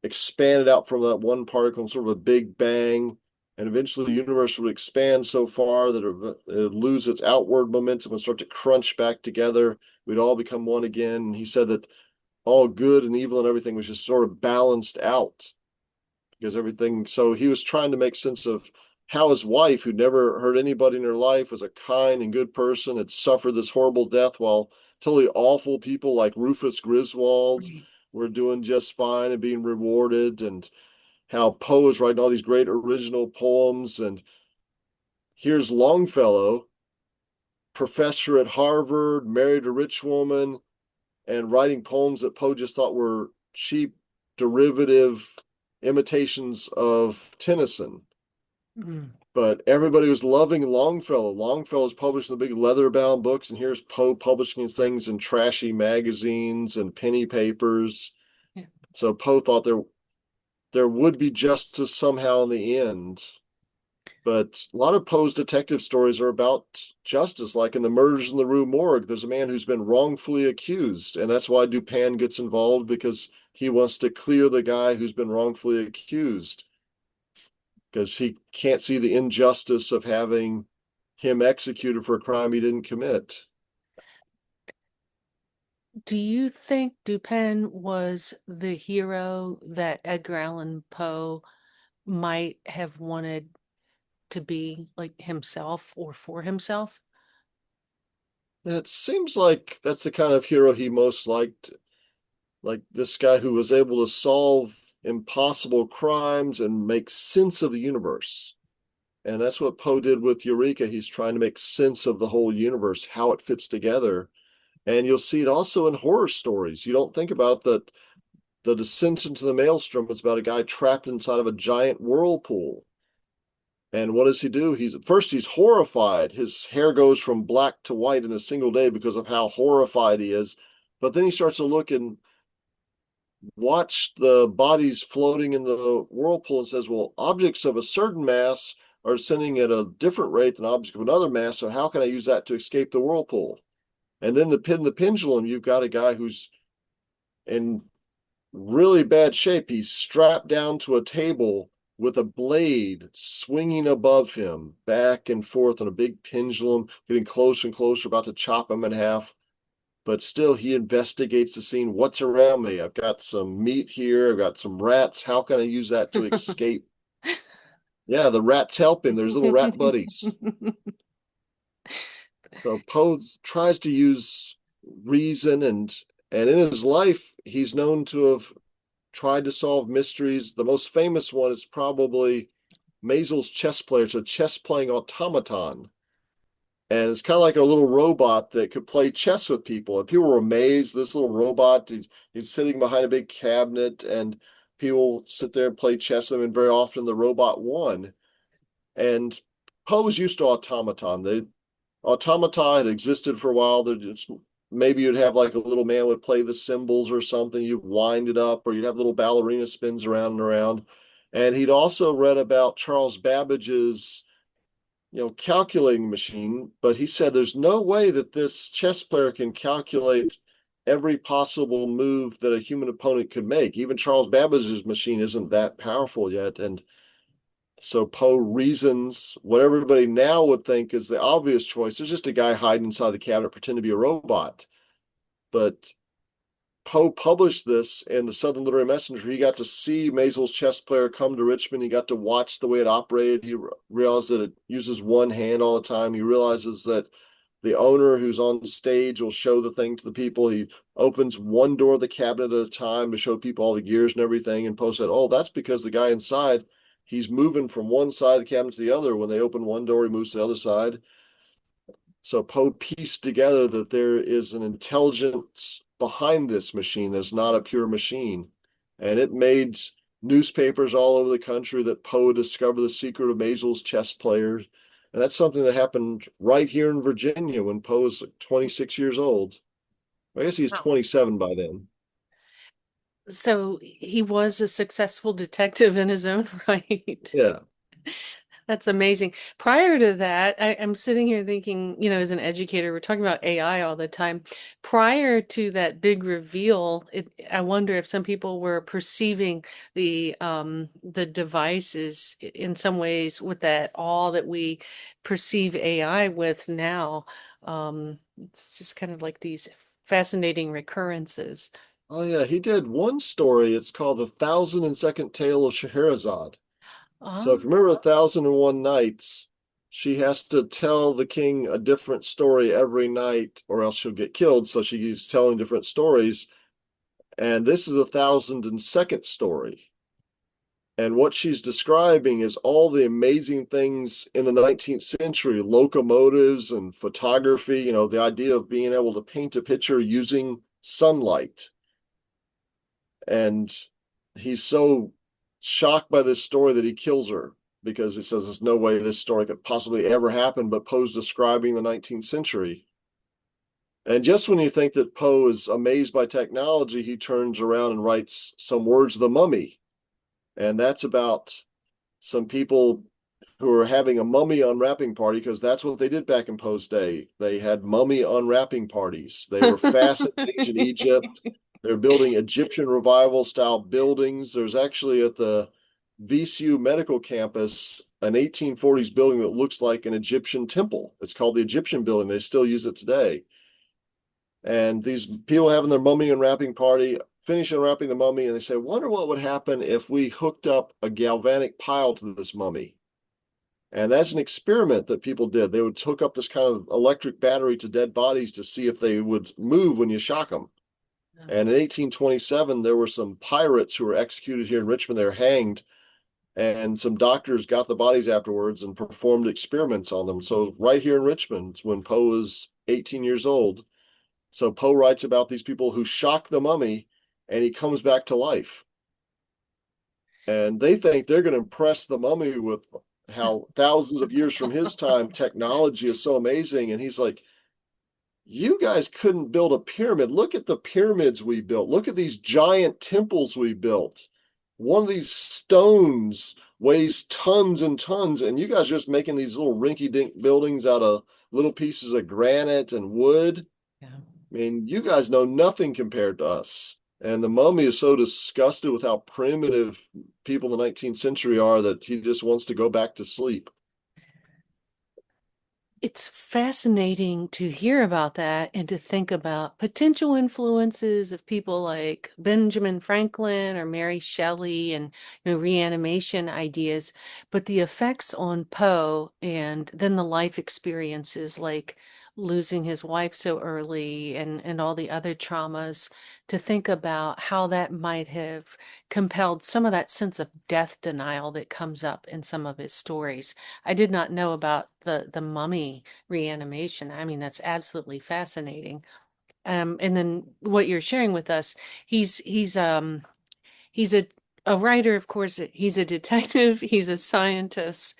Speaker 3: expanded out from that one particle in sort of a big bang. And eventually the universe would expand so far that it would lose its outward momentum and start to crunch back together. We'd all become one again. And he said that all good and evil and everything was just sort of balanced out because everything. So he was trying to make sense of how his wife, who'd never hurt anybody in her life, was a kind and good person, had suffered this horrible death while totally awful people like Rufus Griswold
Speaker 2: Right.
Speaker 3: were doing just fine and being rewarded, and how Poe is writing all these great original poems. And here's Longfellow, professor at Harvard, married a rich woman, and writing poems that Poe just thought were cheap, derivative imitations of Tennyson.
Speaker 2: Mm.
Speaker 3: But everybody was loving Longfellow. Longfellow's publishing the big leather-bound books, and here's Poe publishing his things in trashy magazines and penny papers.
Speaker 2: Yeah.
Speaker 3: So Poe thought there would be justice somehow in the end. But a lot of Poe's detective stories are about justice, like in the Murders in the Rue Morgue. There's a man who's been wrongfully accused, and that's why Dupin gets involved, because he wants to clear the guy who's been wrongfully accused, because he can't see the injustice of having him executed for a crime he didn't commit.
Speaker 2: Do you think Dupin was the hero that Edgar Allan Poe might have wanted to be, like, himself or for himself?
Speaker 3: It seems like that's the kind of hero he most liked, like this guy who was able to solve impossible crimes and make sense of the universe. And that's what Poe did with Eureka. He's trying to make sense of the whole universe, how it fits together. And you'll see it also in horror stories. You don't think about that the descent into the maelstrom is about a guy trapped inside of a giant whirlpool. And what does he do? He's horrified. His hair goes from black to white in a single day because of how horrified he is. But then he starts to look and watch the bodies floating in the whirlpool and says, well, objects of a certain mass are ascending at a different rate than objects of another mass. So how can I use that to escape the whirlpool? And then the pendulum, you've got a guy who's in really bad shape. He's strapped down to a table with a blade swinging above him, back and forth on a big pendulum, getting closer and closer, about to chop him in half. But still, he investigates the scene. What's around me? I've got some meat here. I've got some rats. How can I use that to escape? Yeah, the rats help him. There's little rat buddies. So Poe tries to use reason and in his life, he's known to have tried to solve mysteries. The most famous one is probably Maisel's chess player. It's a chess playing automaton. And it's kind of like a little robot that could play chess with people. And people were amazed. This little robot, he's sitting behind a big cabinet, and people sit there and play chess with him. And very often the robot won. And Poe's used to automaton. The automata had existed for a while. Maybe you'd have like a little man would play the cymbals or something. You'd wind it up, or you'd have little ballerina spins around and around. And he'd also read about Charles Babbage's calculating machine, but he said there's no way that this chess player can calculate every possible move that a human opponent could make. Even Charles Babbage's machine isn't that powerful yet. And so Poe reasons what everybody now would think is the obvious choice. There's just a guy hiding inside the cabinet pretending to be a robot. But Poe published this in the Southern Literary Messenger. He got to see Maisel's chess player come to Richmond. He got to watch the way it operated. He realized that it uses one hand all the time. He realizes that the owner who's on stage will show the thing to the people. He opens one door of the cabinet at a time to show people all the gears and everything. And Poe said, oh, that's because the guy inside, he's moving from one side of the cabinet to the other. When they open one door, he moves to the other side. So Poe pieced together that there is an intelligence behind this machine that's not a pure machine. And it made newspapers all over the country that Poe discovered the secret of Maisel's chess players. And that's something that happened right here in Virginia when Poe was 26 years old. I guess he's
Speaker 2: Wow.
Speaker 3: 27 by then.
Speaker 2: So he was a successful detective in his own right.
Speaker 3: Yeah.
Speaker 2: That's amazing. Prior to that, I'm sitting here thinking, as an educator, we're talking about AI all the time. Prior to that big reveal, I wonder if some people were perceiving the devices in some ways with that all that we perceive AI with now. It's just kind of like these fascinating recurrences.
Speaker 3: Oh, yeah. He did one story. It's called The 1002nd Tale of Scheherazade. So if you
Speaker 2: Oh.
Speaker 3: remember 1001 Nights, she has to tell the king a different story every night, or else she'll get killed. So she's telling different stories. And this is 1002nd story. And what she's describing is all the amazing things in the 19th century, locomotives and photography, the idea of being able to paint a picture using sunlight. And he's so shocked by this story that he kills her because he says there's no way this story could possibly ever happen, but Poe's describing the 19th century. And just when you think that Poe is amazed by technology, he turns around and writes Some Words of the Mummy. And that's about some people who are having a mummy unwrapping party, because that's what they did back in Poe's day. They had mummy unwrapping parties. They were fast in ancient Egypt. They're building Egyptian revival style buildings. There's actually at the VCU medical campus an 1840s building that looks like an Egyptian temple. It's called the Egyptian building. They still use it today. And these people having their mummy unwrapping party, finish unwrapping the mummy, and they say, wonder what would happen if we hooked up a galvanic pile to this mummy. And that's an experiment that people did. They would hook up this kind of electric battery to dead bodies to see if they would move when you shock them. And in 1827, there were some pirates who were executed here in Richmond. They were hanged, and some doctors got the bodies afterwards and performed experiments on them. So right here in Richmond, when Poe was 18 years old. So Poe writes about these people who shock the mummy, and he comes back to life. And they think they're going to impress the mummy with how thousands of years from his time technology is so amazing. And he's like, you guys couldn't build a pyramid. Look at the pyramids we built. Look at these giant temples we built. One of these stones weighs tons and tons, and you guys are just making these little rinky-dink buildings out of little pieces of granite and wood.
Speaker 2: Yeah.
Speaker 3: I mean, you guys know nothing compared to us. And the mummy is so disgusted with how primitive people in the 19th century are that he just wants to go back to sleep.
Speaker 2: It's fascinating to hear about that and to think about potential influences of people like Benjamin Franklin or Mary Shelley and reanimation ideas, but the effects on Poe and then the life experiences like losing his wife so early and all the other traumas, to think about how that might have compelled some of that sense of death denial that comes up in some of his stories. I did not know about the mummy reanimation. I mean, that's absolutely fascinating. And then what you're sharing with us, he's a writer, of course, he's a detective, he's a scientist.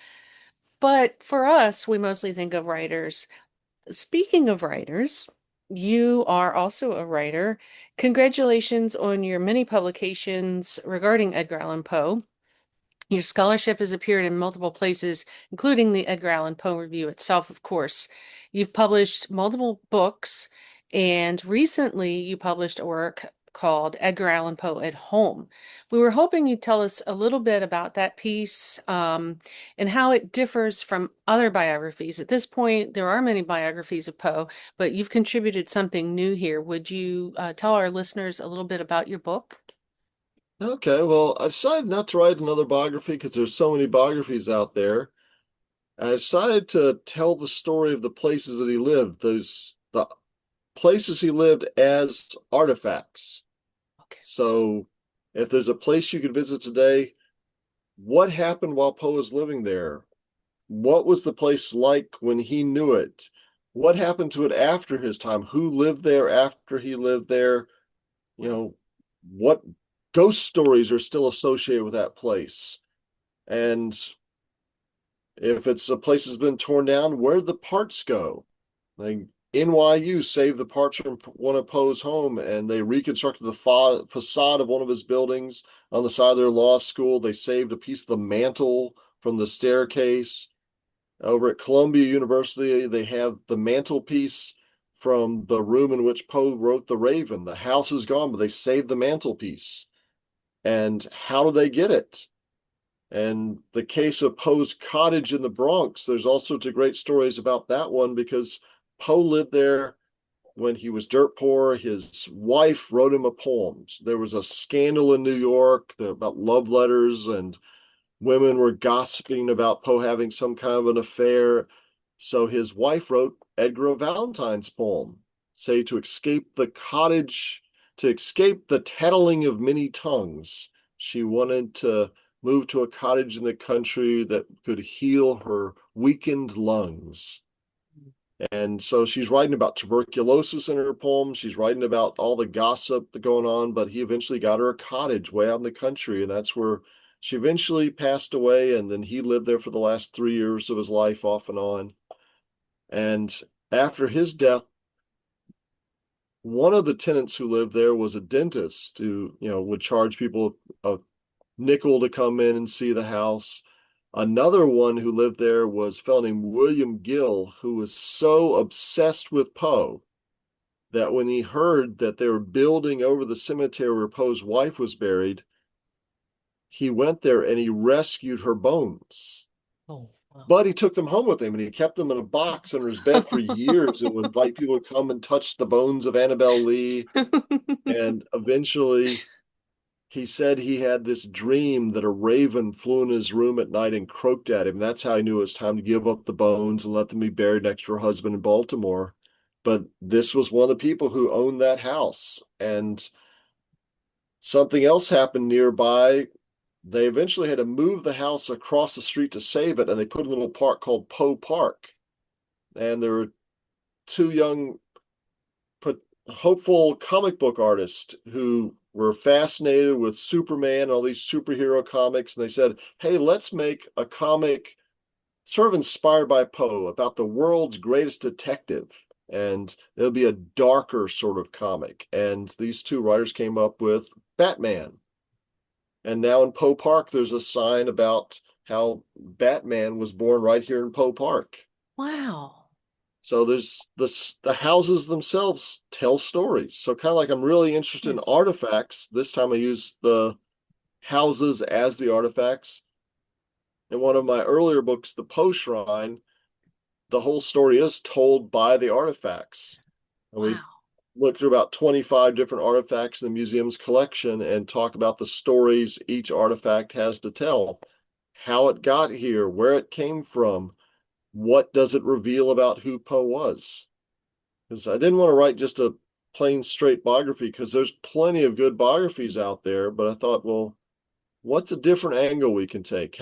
Speaker 2: But for us, we mostly think of writers. Speaking of writers, you are also a writer. Congratulations on your many publications regarding Edgar Allan Poe. Your scholarship has appeared in multiple places, including the Edgar Allan Poe Review itself, of course. You've published multiple books, and recently you published a work called Edgar Allan Poe at Home. We were hoping you'd tell us a little bit about that piece, and how it differs from other biographies. At this point, there are many biographies of Poe, but you've contributed something new here. Would you tell our listeners a little bit about your book?
Speaker 3: Okay, well, I decided not to write another biography because there's so many biographies out there. I decided to tell the story of the places that he lived, the places he lived as artifacts.
Speaker 2: Okay.
Speaker 3: So if there's a place you could visit today, what happened while Poe was living there? What was the place like when he knew it? What happened to it after his time? Who lived there after he lived there? You know, what ghost stories are still associated with that place? And if it's a place that's been torn down, where'd the parts go? Like NYU saved the parts from one of Poe's home, and they reconstructed the facade of one of his buildings on the side of their law school. They saved a piece of the mantle from the staircase. Over at Columbia University, they have the mantelpiece from the room in which Poe wrote The Raven. The house is gone, but they saved the mantelpiece. And how do they get it? And the case of Poe's cottage in the Bronx, there's all sorts of great stories about that one because Poe lived there when he was dirt poor. His wife wrote him a poem. There was a scandal in New York about love letters, and women were gossiping about Poe having some kind of an affair. So his wife wrote Edgar Valentine's poem, say to escape the cottage, to escape the tattling of many tongues. She wanted to move to a cottage in the country that could heal her weakened lungs. And so she's writing about tuberculosis in her poem. She's writing about all the gossip going on, but he eventually got her a cottage way out in the country, and that's where she eventually passed away. And then he lived there for the last 3 years of his life, off and on. And after his death, one of the tenants who lived there was a dentist who, would charge people a nickel to come in and see the house. Another one who lived there was a fellow named William Gill, who was so obsessed with Poe that when he heard that they were building over the cemetery where Poe's wife was buried, he went there and he rescued her bones.
Speaker 2: Oh. Wow.
Speaker 3: But he took them home with him and he kept them in a box under his bed for years and would invite people to come and touch the bones of Annabelle Lee. And eventually, he said he had this dream that a raven flew in his room at night and croaked at him. That's how he knew it was time to give up the bones and let them be buried next to her husband in Baltimore. But this was one of the people who owned that house. And something else happened nearby. They eventually had to move the house across the street to save it, and they put a little park called Poe Park. And there were two young, hopeful comic book artists who were fascinated with Superman and all these superhero comics. And they said, hey, let's make a comic sort of inspired by Poe about the world's greatest detective. And it'll be a darker sort of comic. And these two writers came up with Batman. And now in Poe Park, there's a sign about how Batman was born right here in Poe Park.
Speaker 2: Wow.
Speaker 3: So there's the houses themselves tell stories. So kind of like I'm really interested in
Speaker 2: Yes.
Speaker 3: artifacts. This time I use the houses as the artifacts. In one of my earlier books, The Poe Shrine, the whole story is told by the artifacts. And we
Speaker 2: Wow.
Speaker 3: look through about 25 different artifacts in the museum's collection and talk about the stories each artifact has to tell, how it got here, where it came from, what does it reveal about who Poe was. Because I didn't want to write just a plain straight biography because there's plenty of good biographies out there, but I thought, well, what's a different angle we can take?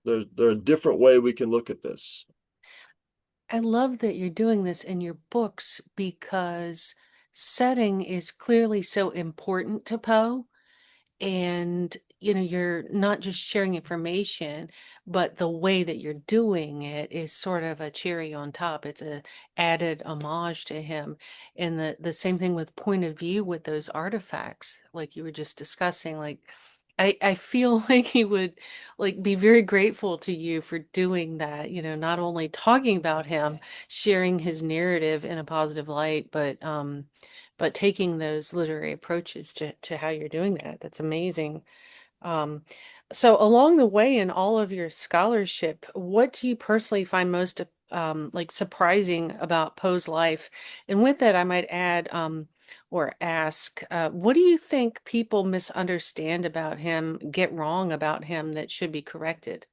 Speaker 3: There a different way we can look at this?
Speaker 2: I love that you're doing this in your books because setting is clearly so important to Poe. And you're not just sharing information, but the way that you're doing it is sort of a cherry on top. It's a added homage to him. And the same thing with point of view with those artifacts, like you were just discussing. Like I feel like he would like be very grateful to you for doing that, not only talking about him, sharing his narrative in a positive light, but taking those literary approaches to how you're doing that. That's amazing. Um, so along the way in all of your scholarship, what do you personally find most like surprising about Poe's life? And with that, I might add or ask, what do you think people misunderstand about him, get wrong about him that should be corrected?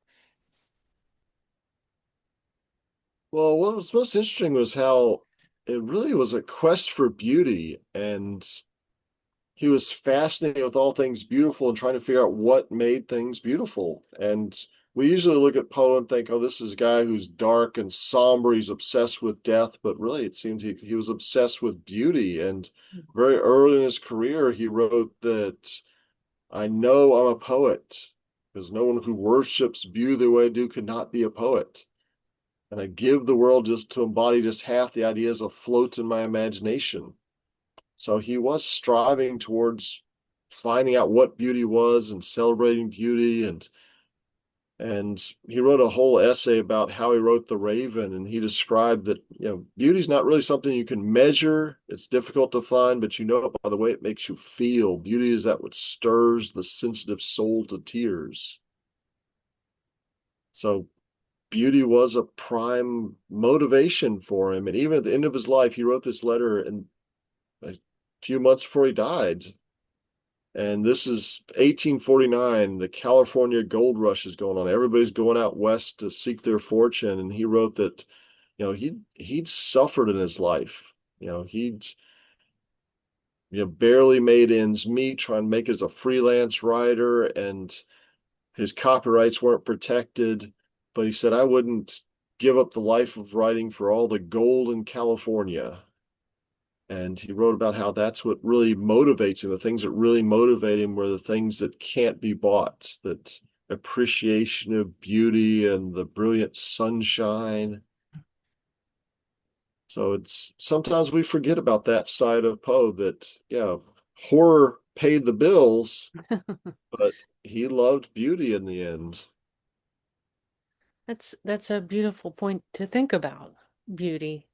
Speaker 3: Well, what was most interesting was how it really was a quest for beauty, and he was fascinated with all things beautiful and trying to figure out what made things beautiful. And we usually look at Poe and think, oh, this is a guy who's dark and somber. He's obsessed with death. But really, it seems he was obsessed with beauty. And very early in his career, he wrote that I know I'm a poet because no one who worships beauty the way I do could not be a poet. And I give the world just to embody just half the ideas afloat in my imagination. So he was striving towards finding out what beauty was and celebrating beauty, and he wrote a whole essay about how he wrote The Raven, and he described that beauty's not really something you can measure. It's difficult to find, but you know it by the way it makes you feel. Beauty is that which stirs the sensitive soul to tears. So beauty was a prime motivation for him, and even at the end of his life he wrote this letter and a few months before he died. And this is 1849. The California gold rush is going on. Everybody's going out west to seek their fortune. And he wrote that, he'd suffered in his life. He'd barely made ends meet trying to make it as a freelance writer, and his copyrights weren't protected. But he said, I wouldn't give up the life of writing for all the gold in California. And he wrote about how that's what really motivates him. The things that really motivate him were the things that can't be bought, that appreciation of beauty and the brilliant sunshine. So it's sometimes we forget about that side of Poe that, yeah, horror paid the bills, but he loved beauty in the end.
Speaker 2: That's a beautiful point to think about, beauty.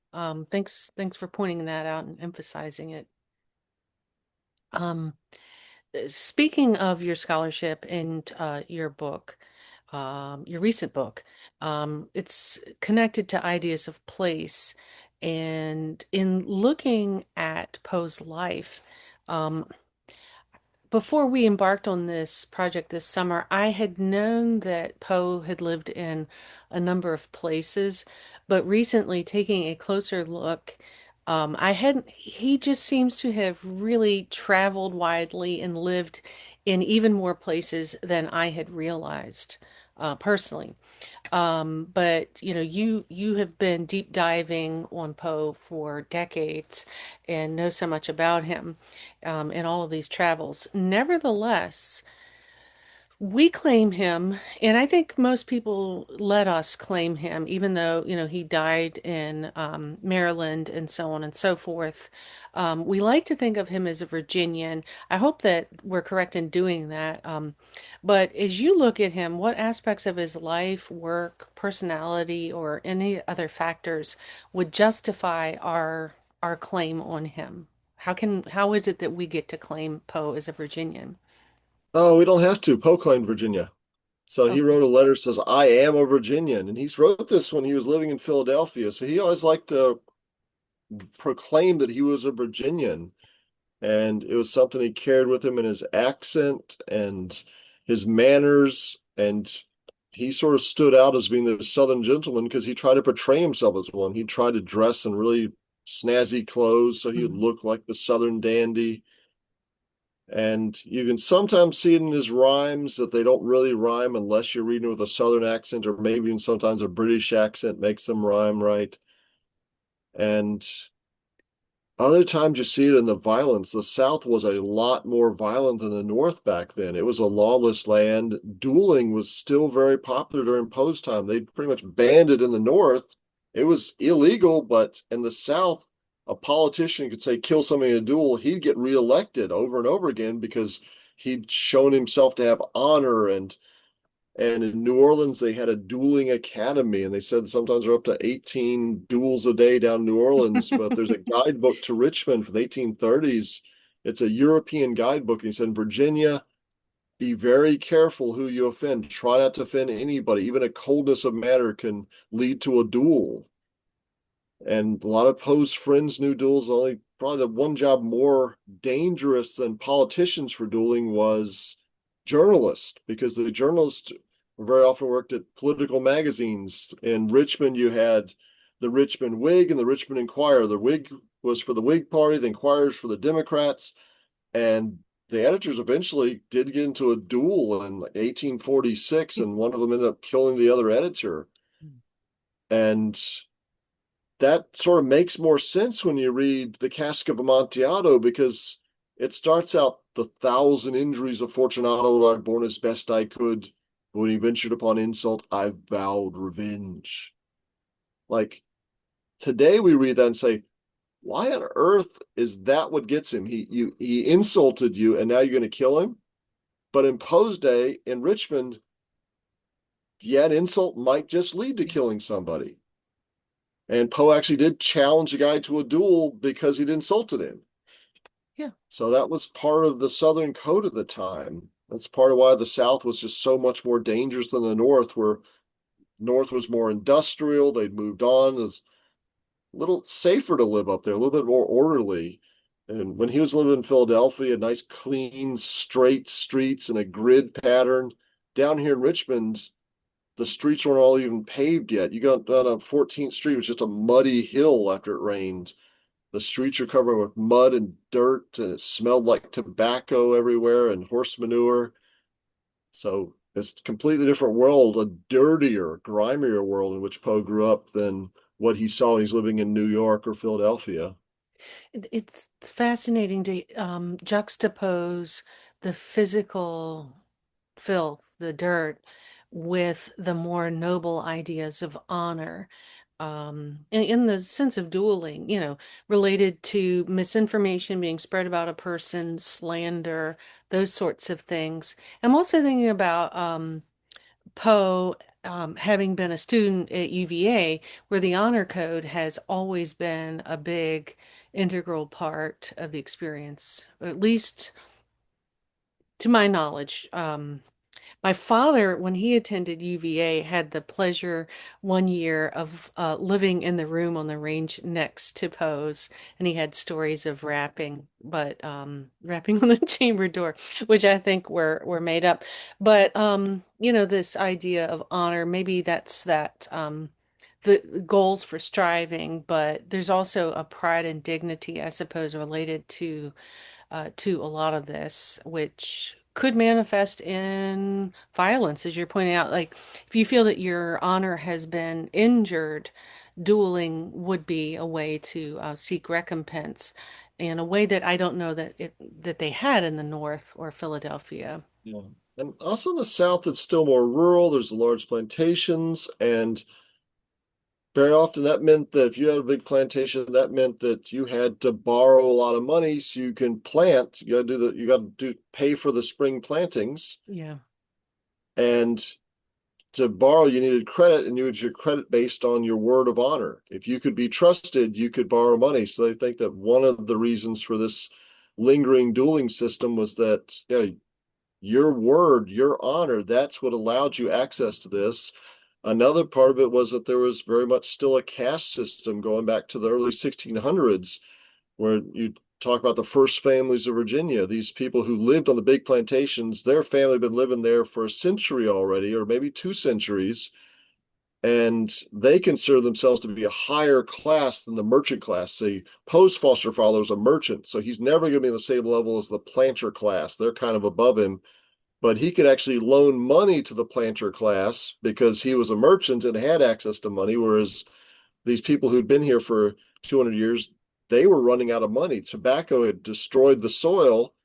Speaker 2: Thanks for pointing that out and emphasizing it. Um, Speaking of your scholarship and your book, your recent book. It's connected to ideas of place. And in looking at Poe's life, um, before we embarked on this project this summer, I had known that Poe had lived in a number of places, but recently taking a closer look, I hadn't, he just seems to have really traveled widely and lived in even more places than I had realized, personally. But you have been deep diving on Poe for decades and know so much about him in all of these travels. Nevertheless, we claim him, and I think most people let us claim him, even though, he died in Maryland and so on and so forth. We like to think of him as a Virginian. I hope that we're correct in doing that. But as you look at him, what aspects of his life, work, personality, or any other factors would justify our claim on him? How is it that we get to claim Poe as a Virginian?
Speaker 3: Oh, we don't have to. Poe claimed Virginia. So he
Speaker 2: Okay.
Speaker 3: wrote a letter says, I am a Virginian. And he's wrote this when he was living in Philadelphia. So he always liked to proclaim that he was a Virginian. And it was something he carried with him in his accent and his manners. And he sort of stood out as being the Southern gentleman because he tried to portray himself as one. He tried to dress in really snazzy clothes so he would
Speaker 2: Mhm.
Speaker 3: look like the Southern dandy. And you can sometimes see it in his rhymes that they don't really rhyme unless you're reading with a Southern accent, or maybe even sometimes a British accent makes them rhyme right. And other times you see it in the violence. The South was a lot more violent than the North back then. It was a lawless land. Dueling was still very popular during Poe's time. They pretty much banned it in the North. It was illegal, but in the South, a politician could say, kill somebody in a duel. He'd get reelected over and over again because he'd shown himself to have honor. And in New Orleans, they had a dueling academy, and they said sometimes they're up to 18 duels a day down in New Orleans. But there's a guidebook to Richmond from the 1830s. It's a European guidebook. And he said, in Virginia, be very careful who you offend. Try not to offend anybody. Even a coldness of manner can lead to a duel. And a lot of Poe's friends knew duels. Only probably the one job more dangerous than politicians for dueling was journalists, because the journalists very often worked at political magazines. In Richmond, you had the Richmond Whig and the Richmond Enquirer. The Whig was for the Whig Party, the Enquirer's for the Democrats. And the editors eventually did get into a duel in 1846, and one of them ended up killing the other editor. And that sort of makes more sense when you read The Cask of Amontillado, because it starts out, the thousand injuries of Fortunato I borne as best I could. But when he ventured upon insult, I vowed revenge. Like, today we read that and say, why on earth is that what gets him? He insulted you and now you're going to kill him? But in Poe's day in Richmond, yeah, an insult might just lead to killing somebody. And Poe actually did challenge a guy to a duel because he'd insulted him.
Speaker 2: Yeah.
Speaker 3: So that was part of the Southern code at the time. That's part of why the South was just so much more dangerous than the North, where North was more industrial. They'd moved on. It was a little safer to live up there, a little bit more orderly. And when he was living in Philadelphia, nice, clean, straight streets and a grid pattern. Down here in Richmond, the streets weren't all even paved yet. You got down on 14th Street, it was just a muddy hill after it rained. The streets are covered with mud and dirt, and it smelled like tobacco everywhere and horse manure. So it's a completely different world, a dirtier, grimier world in which Poe grew up than what he saw when he's living in New York or Philadelphia.
Speaker 2: It's fascinating to juxtapose the physical filth, the dirt, with the more noble ideas of honor. In the sense of dueling, related to misinformation being spread about a person, slander, those sorts of things. I'm also thinking about Poe, having been a student at UVA, where the honor code has always been a big integral part of the experience, at least to my knowledge. My father, when he attended UVA, had the pleasure one year of living in the room on the range next to Poe's, and he had stories of rapping, but rapping on the chamber door, which I think were made up. But this idea of honor, maybe that's that the goals for striving, but there's also a pride and dignity, I suppose, related to a lot of this, which could manifest in violence, as you're pointing out. Like, if you feel that your honor has been injured, dueling would be a way to seek recompense in a way that I don't know that they had in the North or Philadelphia.
Speaker 3: Yeah. And also in the South, it's still more rural. There's large plantations, and very often that meant that if you had a big plantation, that meant that you had to borrow a lot of money so you can plant. You got to pay for the spring plantings.
Speaker 2: Yeah.
Speaker 3: And to borrow, you needed credit, and you had your credit based on your word of honor. If you could be trusted, you could borrow money. So they think that one of the reasons for this lingering dueling system was that, yeah, your word, your honor, that's what allowed you access to this. Another part of it was that there was very much still a caste system going back to the early 1600s, where you talk about the first families of Virginia. These people who lived on the big plantations, their family had been living there for a century already, or maybe 2 centuries, and they consider themselves to be a higher class than the merchant class. The Poe's foster father was a merchant, so he's never going to be on the same level as the planter class. They're kind of above him, but he could actually loan money to the planter class because he was a merchant and had access to money, whereas these people who'd been here for 200 years, they were running out of money. Tobacco had destroyed the soil,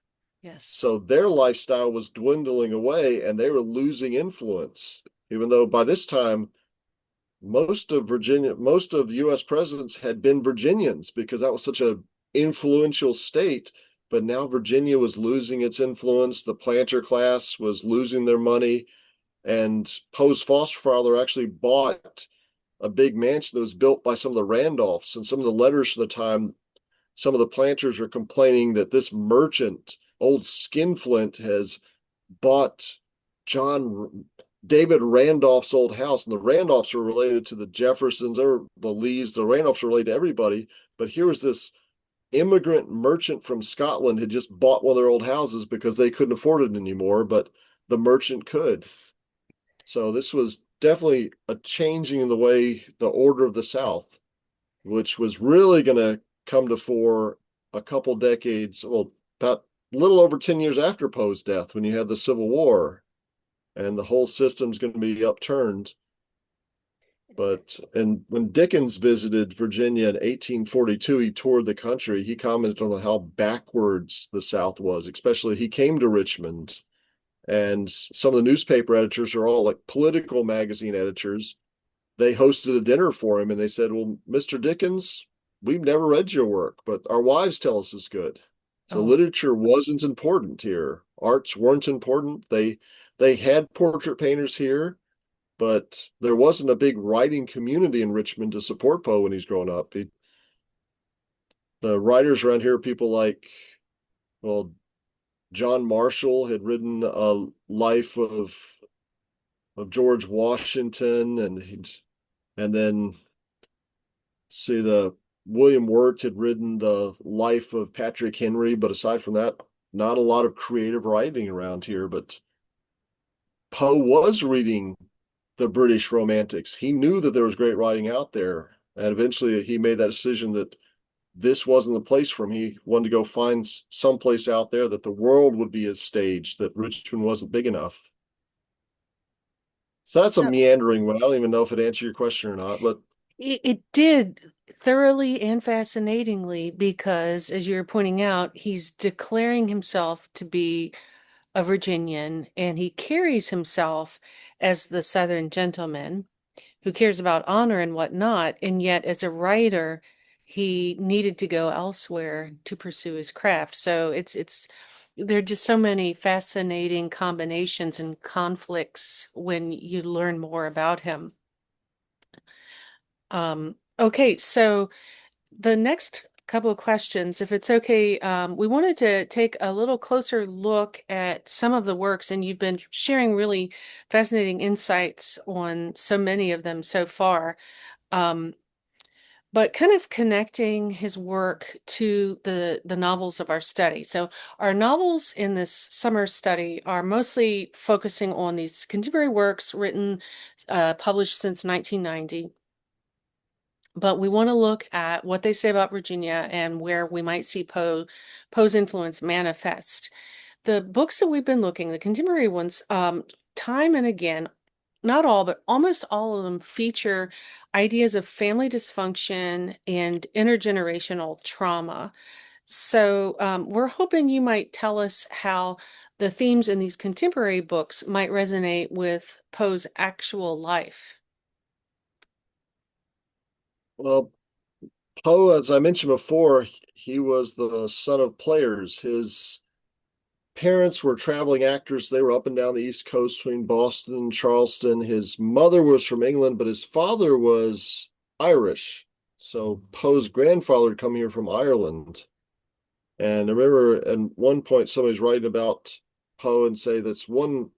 Speaker 2: Yes.
Speaker 3: so their lifestyle was dwindling away and they were losing influence. Even though by this time, most of the US presidents had been Virginians because that was such a influential state. But now Virginia was losing its influence. The planter class was losing their money. And Poe's foster father actually bought a big mansion that was built by some of the Randolphs. And some of the letters from the time, some of the planters are complaining that this merchant, old Skinflint, has bought John David Randolph's old house. And the Randolphs are related to the Jeffersons or the Lees. The Randolphs are related to everybody. But here was this immigrant merchant from Scotland had just bought one of their old houses because they couldn't afford it anymore, but the merchant could. So this was definitely a changing in the way the order of the South, which was really going to come to fore a couple decades, well, about a little over 10 years after Poe's death, when you had the Civil War and the whole system's going to be upturned. And when Dickens visited Virginia in 1842, he toured the country. He commented on how backwards the South was, especially he came to Richmond. And some of the newspaper editors are all like political magazine editors. They hosted a dinner for him and they said, "Well, Mr. Dickens, we've never read your work, but our wives tell us it's good." So
Speaker 2: Oh,
Speaker 3: literature wasn't important here. Arts weren't important. They had portrait painters here, but there wasn't a big writing community in Richmond to support Poe when he's growing up. The writers around here, people like, well, John Marshall had written a life of George Washington, and then see the William Wirt had written the life of Patrick Henry, but aside from that, not a lot of creative writing around here. But Poe was reading the British Romantics. He knew that there was great writing out there, and eventually he made that decision that this wasn't the place for him. He wanted to go find someplace out there that the world would be his stage, that Richmond wasn't big enough. So that's a
Speaker 2: so
Speaker 3: meandering one. I don't even know if it answered your question or not, but
Speaker 2: it did thoroughly and fascinatingly because, as you're pointing out, he's declaring himself to be a Virginian, and he carries himself as the Southern gentleman who cares about honor and whatnot. And yet, as a writer, he needed to go elsewhere to pursue his craft. So there are just so many fascinating combinations and conflicts when you learn more about him. Okay, so the next couple of questions. If it's okay, we wanted to take a little closer look at some of the works, and you've been sharing really fascinating insights on so many of them so far. Um, but kind of connecting his work to the novels of our study. So our novels in this summer study are mostly focusing on these contemporary works written, published since 1990. But we want to look at what they say about Virginia and where we might see Poe's influence manifest. The books that we've been looking, the contemporary ones, time and again, not all, but almost all of them feature ideas of family dysfunction and intergenerational trauma. So we're hoping you might tell us how the themes in these contemporary books might resonate with Poe's actual life.
Speaker 3: Well, Poe, as I mentioned before, he was the son of players. His parents were traveling actors. They were up and down the East Coast between Boston and Charleston. His mother was from England, but his father was Irish. So Poe's grandfather had come here from Ireland. And I remember at one point somebody's writing about Poe and say that's one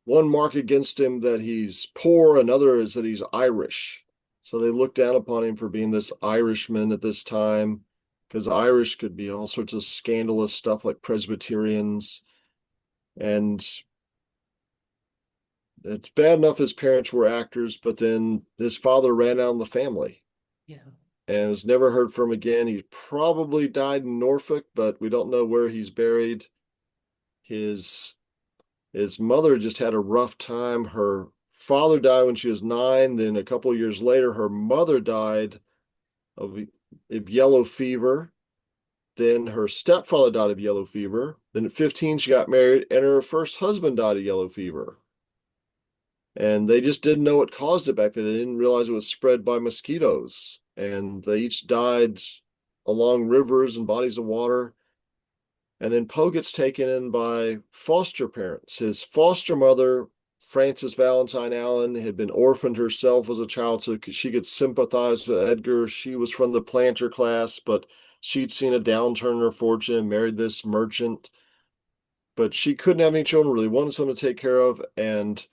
Speaker 3: mark against him that he's poor, another is that he's Irish. So they looked down upon him for being this Irishman at this time, because Irish could be all sorts of scandalous stuff like Presbyterians. And it's bad enough his parents were actors, but then his father ran out of the family
Speaker 2: Yeah.
Speaker 3: and was never heard from again. He probably died in Norfolk, but we don't know where he's buried. His his mother just had a rough time. Her father died when she was 9. Then a couple of years later, her mother died of yellow fever. Then her stepfather died of yellow fever. Then at 15, she got married, and her first husband died of yellow fever. And they just didn't know what caused it back then. They didn't realize it was spread by mosquitoes. And they each died along rivers and bodies of water. And then Poe gets taken in by foster parents. His foster mother, Frances Valentine Allen, had been orphaned herself as a child, so she could sympathize with Edgar. She was from the planter class, but she'd seen a downturn in her fortune and married this merchant. But she couldn't have any children, really wanted someone to take care of, and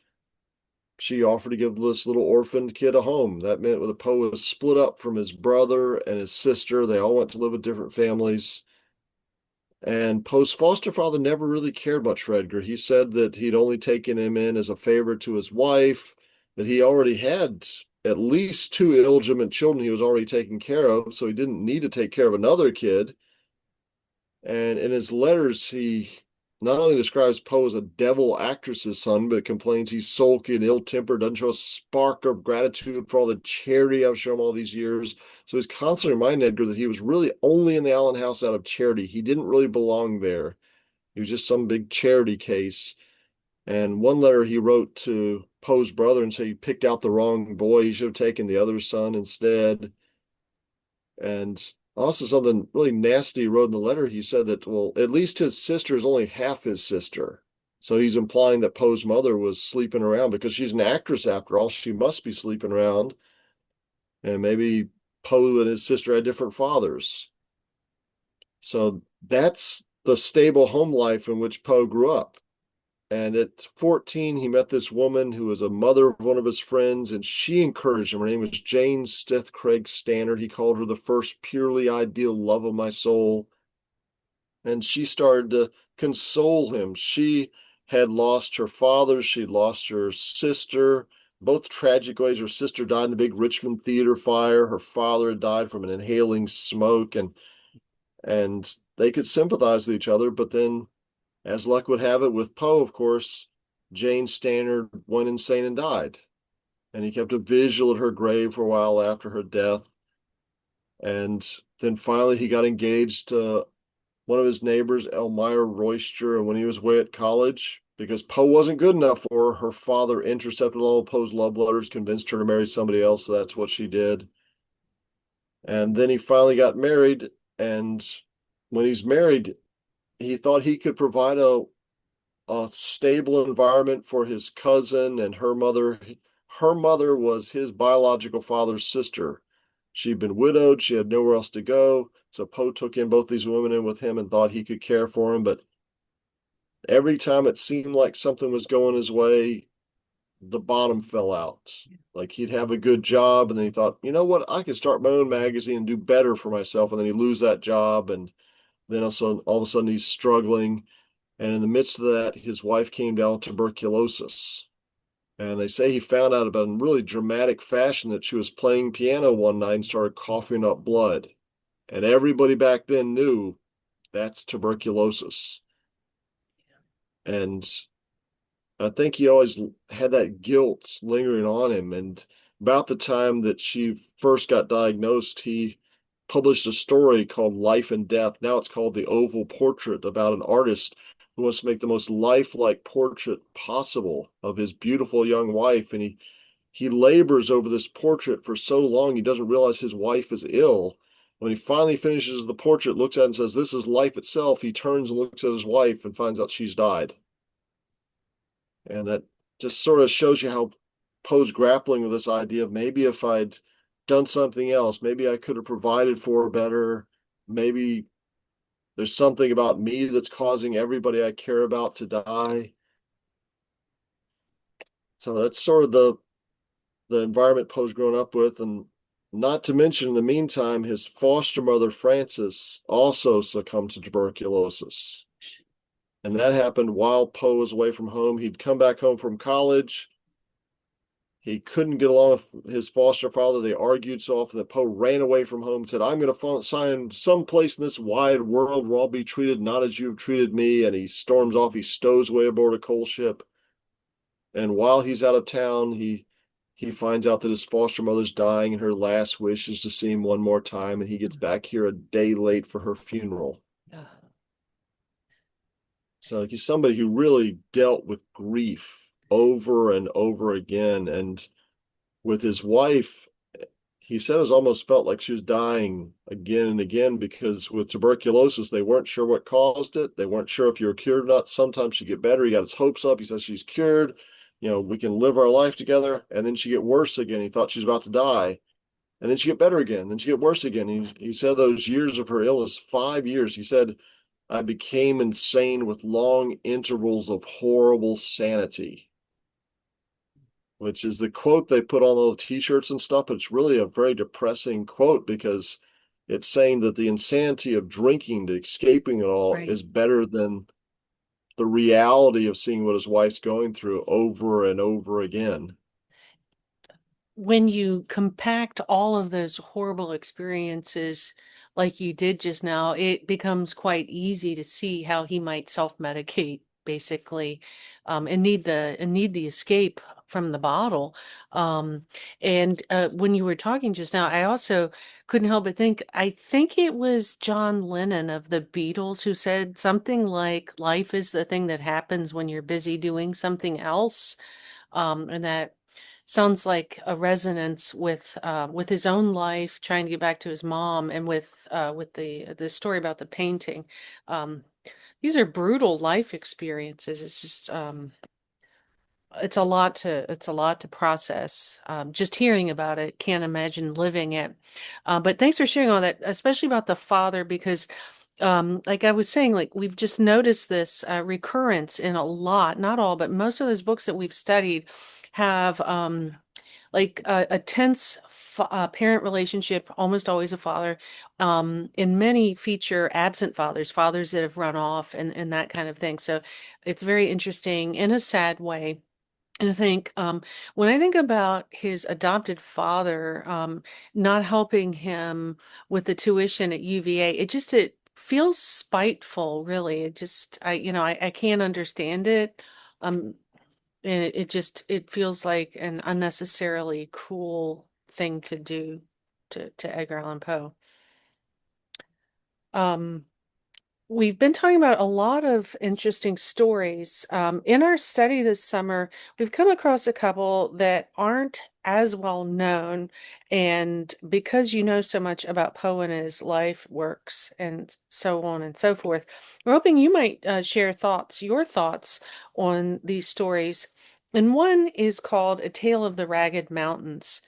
Speaker 3: she offered to give this little orphaned kid a home. That meant that Poe was split up from his brother and his sister. They all went to live with different families. And Poe's foster father never really cared much for Edgar. He said that he'd only taken him in as a favor to his wife, that he already had at least 2 illegitimate children he was already taking care of, so he didn't need to take care of another kid. And in his letters, he not only describes Poe as a devil actress's son, but complains he's sulky and ill-tempered, doesn't show a spark of gratitude for all the charity I've shown him all these years. So he's constantly reminding Edgar that he was really only in the Allen house out of charity. He didn't really belong there. He was just some big charity case. And one letter he wrote to Poe's brother and said he picked out the wrong boy. He should have taken the other son instead. And also something really nasty he wrote in the letter. He said that, well, at least his sister is only half his sister. So he's implying that Poe's mother was sleeping around because she's an actress after all. She must be sleeping around. And maybe Poe and his sister had different fathers. So that's the stable home life in which Poe grew up. And at 14, he met this woman who was a mother of one of his friends, and she encouraged him. Her name was Jane Stith Craig Stannard. He called her the first purely ideal love of my soul. And she started to console him. She had lost her father, she'd lost her sister, both tragic ways. Her sister died in the big Richmond theater fire. Her father had died from an inhaling smoke, and they could sympathize with each other, but then as luck would have it with Poe, of course, Jane Stannard went insane and died. And he kept a vigil at her grave for a while after her death. And then finally he got engaged to one of his neighbors, Elmira Royster. And when he was away at college, because Poe wasn't good enough for her, her father intercepted all of Poe's love letters, convinced her to marry somebody else. So that's what she did. And then he finally got married. And when he's married, he thought he could provide a stable environment for his cousin and her mother. Her mother was his biological father's sister. She'd been widowed. She had nowhere else to go. So Poe took in both these women in with him and thought he could care for him. But every time it seemed like something was going his way, the bottom fell out. Like he'd have a good job, and then he thought, you know what, I could start my own magazine and do better for myself. And then he'd lose that job, and then also all of a sudden he's struggling. And in the midst of that, his wife came down with tuberculosis. And they say he found out about in really dramatic fashion that she was playing piano one night and started coughing up blood. And everybody back then knew that's tuberculosis. And I think he always had that guilt lingering on him. And about the time that she first got diagnosed, he published a story called Life and Death. Now it's called The Oval Portrait, about an artist who wants to make the most lifelike portrait possible of his beautiful young wife. And he labors over this portrait for so long, he doesn't realize his wife is ill. When he finally finishes the portrait, looks at it and says, "This is life itself," he turns and looks at his wife and finds out she's died. And that just sort of shows you how Poe's grappling with this idea of maybe if I'd done something else, maybe I could have provided for her better. Maybe there's something about me that's causing everybody I care about to die. So that's sort of the environment Poe's grown up with. And not to mention, in the meantime, his foster mother, Frances, also succumbed to tuberculosis. And that happened while Poe was away from home. He'd come back home from college. He couldn't get along with his foster father. They argued so often that Poe ran away from home and said, "I'm going to find some place in this wide world where I'll be treated not as you've treated me." And he storms off. He stows away aboard a coal ship. And while he's out of town, he finds out that his foster mother's dying, and her last wish is to see him one more time. And he gets back here a day late for her funeral. So he's somebody who really dealt with grief over and over again. And with his wife, he said it almost felt like she was dying again and again, because with tuberculosis, they weren't sure what caused it. They weren't sure if you were cured or not. Sometimes she'd get better. He got his hopes up. He says she's cured. We can live our life together. And then she get worse again. He thought she was about to die. And then she get better again. Then she get worse again. He said those years of her illness, 5 years, he said, I became insane with long intervals of horrible sanity, which is the quote they put on all the t-shirts and stuff. But it's really a very depressing quote, because it's saying that the insanity of drinking, to escaping it all,
Speaker 2: Right.
Speaker 3: is better than the reality of seeing what his wife's going through over and over again.
Speaker 2: When you compact all of those horrible experiences like you did just now, it becomes quite easy to see how he might self-medicate basically, and need the escape from the bottle. And when you were talking just now, I also couldn't help but think, I think it was John Lennon of the Beatles who said something like, life is the thing that happens when you're busy doing something else. And that sounds like a resonance with his own life, trying to get back to his mom, and with the story about the painting. These are brutal life experiences. It's just it's a lot to process. Just hearing about it, can't imagine living it. But thanks for sharing all that, especially about the father, because like I was saying, like we've just noticed this recurrence in a lot, not all, but most of those books that we've studied have like a tense parent relationship, almost always a father. And many feature absent fathers, fathers that have run off, and that kind of thing. So it's very interesting in a sad way. And I think when I think about his adopted father not helping him with the tuition at UVA, it feels spiteful, really. It just I can't understand it. Um, and it feels like an unnecessarily cruel thing to do to Edgar Allan Poe. Um, We've been talking about a lot of interesting stories. In our study this summer, we've come across a couple that aren't as well known. And because you know so much about Poe and his life, works, and so on and so forth, we're hoping you might share your thoughts on these stories. And one is called A Tale of the Ragged Mountains.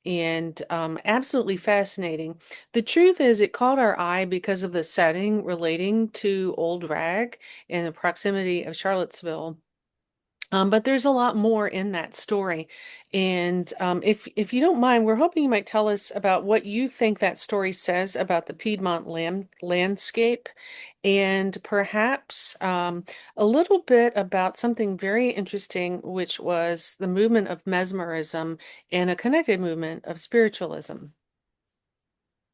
Speaker 2: and absolutely fascinating. The truth is, it caught our eye because of the setting relating to Old Rag and the proximity of Charlottesville. But there's a lot more in that story. And if you don't mind, we're hoping you might tell us about what you think that story says about the Piedmont landscape, and perhaps a little bit about something very interesting, which was the movement of mesmerism and a connected movement of spiritualism.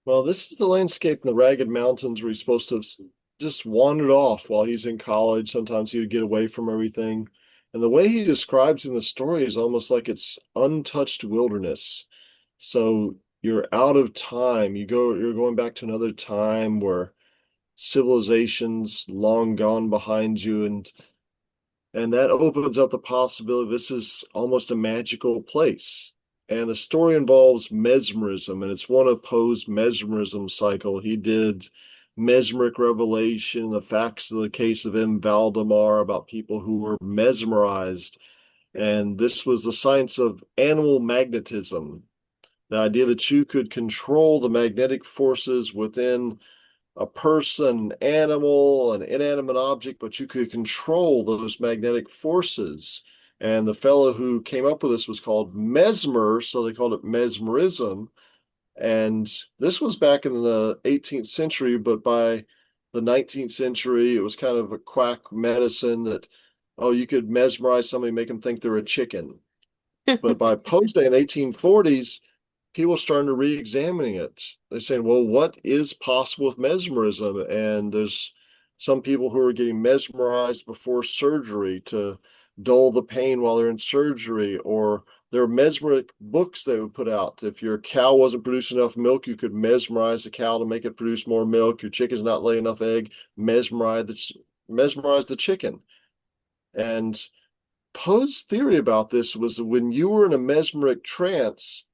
Speaker 3: Well, this is the landscape in the Ragged Mountains where he's supposed to have just wandered off while he's in college. Sometimes he would get away from everything. And the way he describes in the story is almost like it's untouched wilderness. So you're out of time. You're going back to another time where civilization's long gone behind you, and that opens up the possibility this is almost a magical place. And the story involves mesmerism, and it's one of Poe's mesmerism cycle. He did mesmeric revelation, the facts of the case of M. Valdemar about people who were mesmerized. And this was the science of animal magnetism, the idea that you could control the magnetic forces within a person, animal, an inanimate object, but you could control those magnetic forces. And the fellow who came up with this was called Mesmer, so they called it mesmerism. And this was back in the 18th century, but by the 19th century, it was kind of a quack medicine that, oh, you could mesmerize somebody, make them think they're a chicken. But by Poe's day in the 1840s, people starting to re-examining it. They're saying, well, what is possible with mesmerism? And there's some people who are getting mesmerized before surgery to dull the pain while they're in surgery, or there are mesmeric books they would put out. If your cow wasn't producing enough milk, you could mesmerize the cow to make it produce more milk. Your chicken's not laying enough egg, mesmerize the chicken. And Poe's theory about this was that when you were in a mesmeric trance,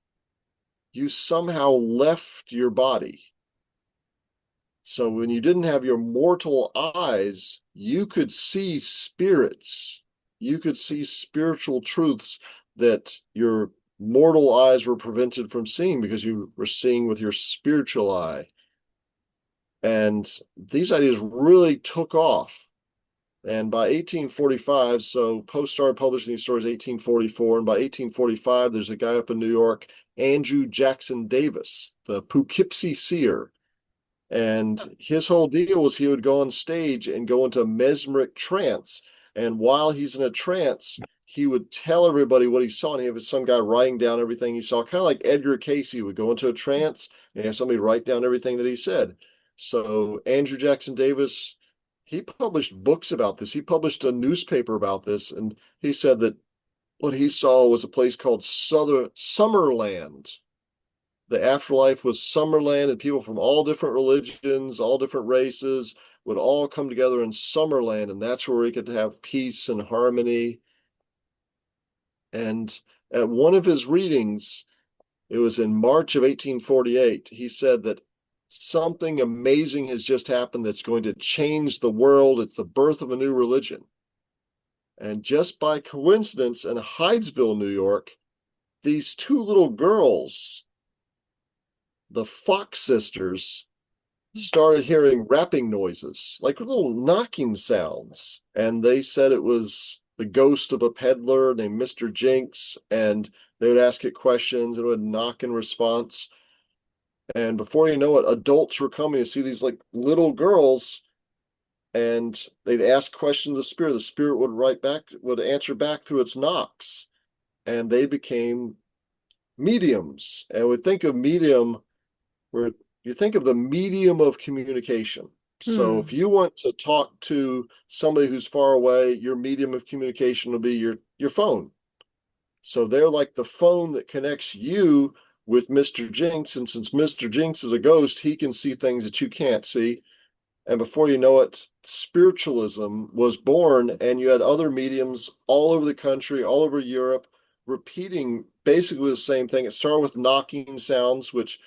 Speaker 3: you somehow left your body. So when you didn't have your mortal eyes, you could see spirits. You could see spiritual truths that your mortal eyes were prevented from seeing because you were seeing with your spiritual eye. And these ideas really took off. And by 1845, so Poe started publishing these stories in 1844, and by 1845, there's a guy up in New York, Andrew Jackson Davis, the Poughkeepsie seer. And his whole deal was he would go on stage and go into a mesmeric trance. And while he's in a trance, he would tell everybody what he saw. And he had some guy writing down everything he saw, kind of like Edgar Cayce would go into a trance and have somebody write down everything that he said. So Andrew Jackson Davis, he published books about this. He published a newspaper about this, and he said that what he saw was a place called Summerland. The afterlife was Summerland, and people from all different religions, all different races would all come together in Summerland, and that's where we could have peace and harmony. And at one of his readings, it was in March of 1848, he said that something amazing has just happened that's going to change the world. It's the birth of a new religion. And just by coincidence, in Hydesville, New York, these two little girls, the Fox sisters, started hearing rapping noises, like little knocking sounds. And they said it was the ghost of a peddler named Mr. Jinks. And they would ask it questions and it would knock in response. And before you know it, adults were coming to see these like little girls, and they'd ask questions of the spirit. The spirit would answer back through its knocks, and they became mediums. And we think of medium where you think of the medium of communication. So if you want to talk to somebody who's far away, your medium of communication will be your phone. So they're like the phone that connects you with Mr. Jinx. And since Mr. Jinx is a ghost, he can see things that you can't see. And before you know it, spiritualism was born, and you had other mediums all over the country, all over Europe, repeating basically the same thing. It started with knocking sounds, which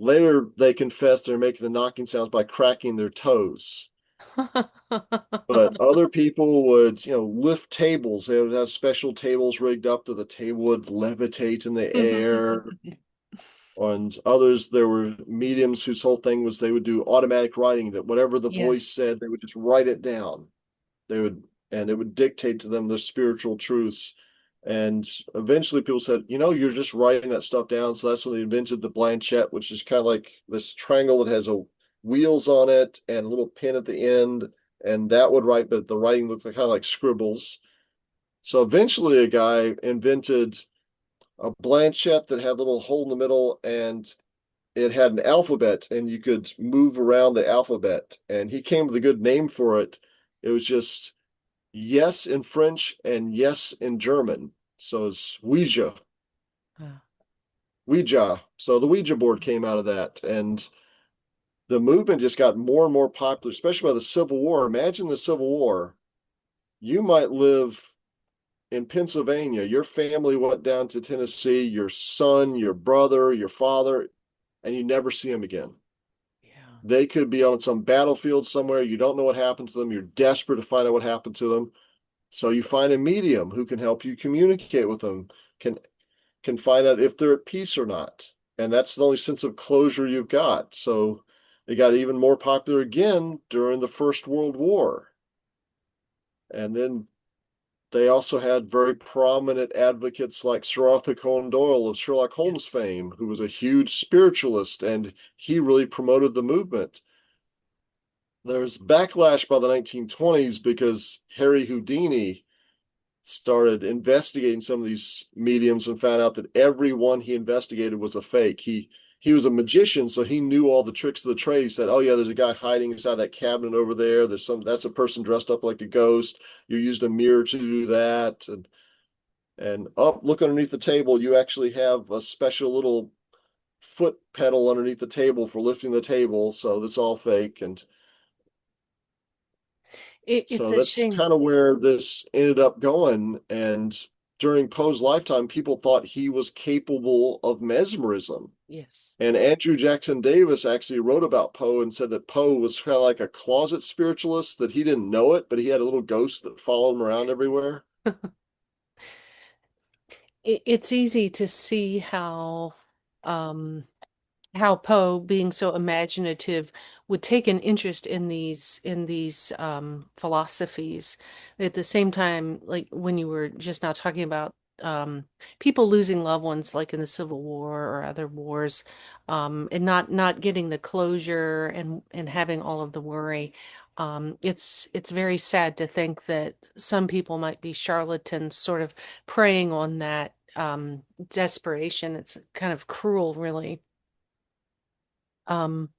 Speaker 3: later they confessed they're making the knocking sounds by cracking their toes. But other people would, lift tables. They would have special tables rigged up that the table would levitate in the air. And others, there were mediums whose whole thing was they would do automatic writing, that whatever the voice
Speaker 2: Yes.
Speaker 3: said, they would just write it down. They would, and it would dictate to them the spiritual truths. And eventually people said, you're just writing that stuff down. So that's when they invented the planchette, which is kind of like this triangle that has wheels on it and a little pin at the end. And that would write, but the writing looked like, kind of like scribbles. So eventually a guy invented a planchette that had a little hole in the middle, and it had an alphabet, and you could move around the alphabet. And he came with a good name for it. It was just yes in French and yes in German. So it's Ouija.
Speaker 2: Uh,
Speaker 3: Ouija. So the Ouija board came out of that. And the movement just got more and more popular, especially by the Civil War. Imagine the Civil War. You might live in Pennsylvania. Your family went down to Tennessee, your son, your brother, your father, and you never see them again.
Speaker 2: yeah.
Speaker 3: They could be on some battlefield somewhere. You don't know what happened to them. You're desperate to find out what happened to them. So you find a medium who can help you communicate with them, can can find out if they're at peace or not. And that's the only sense of closure you've got. So they got even more popular again during the First World War. And then they also had very prominent advocates like Sir Arthur Conan Doyle of Sherlock Holmes
Speaker 2: Yes.
Speaker 3: fame, who was a huge spiritualist, and he really promoted the movement. There was backlash by the 1920s because Harry Houdini started investigating some of these mediums and found out that everyone he investigated was a fake. He was a magician, so he knew all the tricks of the trade. He said, "Oh yeah, there's a guy hiding inside that cabinet over there. That's a person dressed up like a ghost. You used a mirror to do that." And look underneath the table. You actually have a special little foot pedal underneath the table for lifting the table. So that's all fake. And
Speaker 2: It's
Speaker 3: so
Speaker 2: a
Speaker 3: that's
Speaker 2: shame.
Speaker 3: kind of where this ended up going. And during Poe's lifetime, people thought he was capable of mesmerism.
Speaker 2: Yes.
Speaker 3: And Andrew Jackson Davis actually wrote about Poe and said that Poe was kind of like a closet spiritualist, that he didn't know it, but he had a little ghost that followed him around everywhere.
Speaker 2: It's easy to see um, how Poe, being so imaginative, would take an interest in these philosophies. At the same time, like when you were just now talking about people losing loved ones, like in the Civil War or other wars, and not getting the closure and having all of the worry. It's very sad to think that some people might be charlatans, sort of preying on that desperation. It's kind of cruel, really. Um,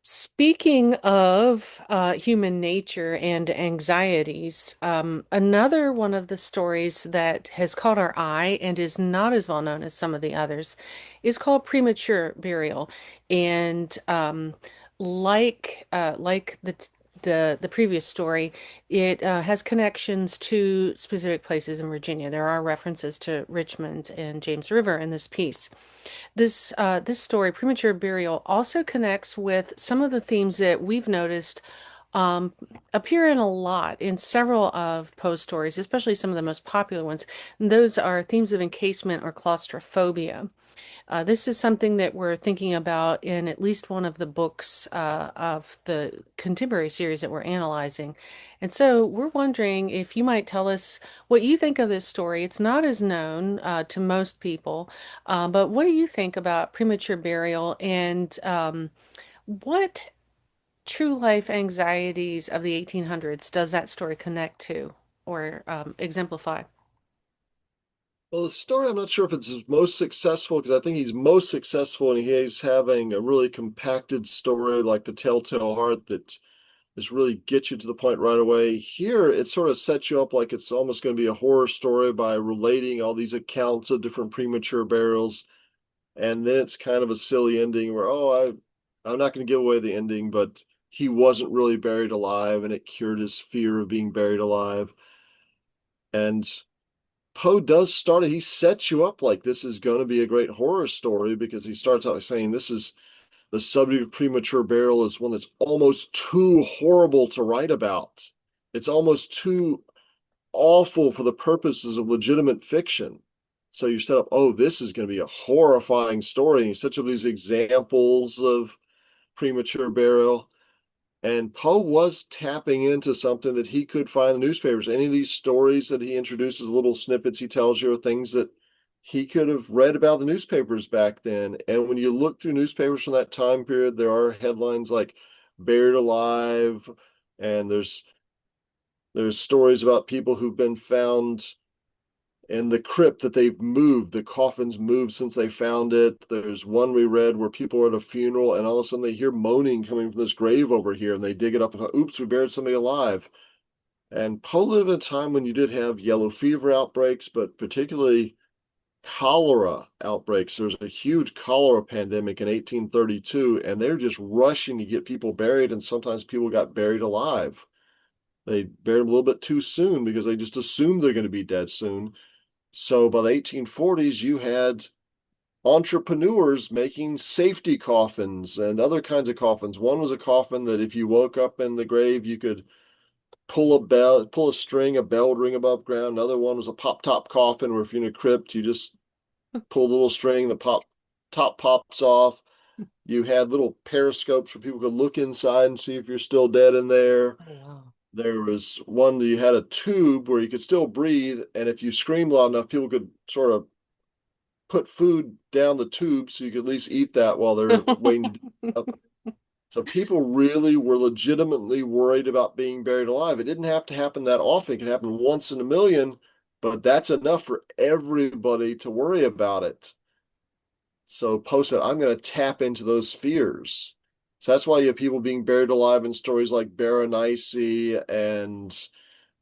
Speaker 2: Speaking of human nature and anxieties, another one of the stories that has caught our eye and is not as well known as some of the others is called Premature Burial. And like the previous story, it has connections to specific places in Virginia. There are references to Richmond and James River in this piece. This story, Premature Burial, also connects with some of the themes that we've noticed um, appear in a lot in several of Poe's stories, especially some of the most popular ones. And those are themes of encasement or claustrophobia. This is something that we're thinking about in at least one of the books of the contemporary series that we're analyzing. And so we're wondering if you might tell us what you think of this story. It's not as known to most people, but what do you think about premature burial and what true life anxieties of the 1800s does that story connect to or exemplify?
Speaker 3: Well, the story, I'm not sure if it's his most successful, because I think he's most successful and he's having a really compacted story like The Telltale Heart that just really gets you to the point right away. Here, it sort of sets you up like it's almost going to be a horror story by relating all these accounts of different premature burials. And then it's kind of a silly ending where, I'm not going to give away the ending, but he wasn't really buried alive and it cured his fear of being buried alive. And Poe does start it. He sets you up like this is going to be a great horror story, because he starts out saying this is the subject of premature burial is one that's almost too horrible to write about. It's almost too awful for the purposes of legitimate fiction. So you set up, oh, this is going to be a horrifying story. And you set up these examples of premature burial. And Poe was tapping into something that he could find in the newspapers. Any of these stories that he introduces, little snippets he tells you, are things that he could have read about the newspapers back then. And when you look through newspapers from that time period, there are headlines like "Buried Alive," and there's stories about people who've been found in the crypt that they've moved. The coffin's moved since they found it. There's one we read where people are at a funeral and all of a sudden they hear moaning coming from this grave over here, and they dig it up and, oops, we buried somebody alive. And Poe lived at a time when you did have yellow fever outbreaks, but particularly cholera outbreaks. There's a huge cholera pandemic in 1832, and they're just rushing to get people buried, and sometimes people got buried alive. They buried them a little bit too soon because they just assumed they're going to be dead soon. So by the 1840s, you had entrepreneurs making safety coffins and other kinds of coffins. One was a coffin that if you woke up in the grave, you could pull a string, a bell would ring above ground. Another one was a pop top coffin where if you're in a crypt, you just pull a little string, the top pops off. You had little periscopes where people could look inside and see if you're still dead in there.
Speaker 2: Oh, wow.
Speaker 3: There was one that you had a tube where you could still breathe, and if you screamed loud enough, people could sort of put food down the tube so you could at least eat that while they're waiting to up. So people really were legitimately worried about being buried alive. It didn't have to happen that often. It could happen once in a million, but that's enough for everybody to worry about it. So Poe said, I'm going to tap into those fears. So that's why you have people being buried alive in stories like Berenice and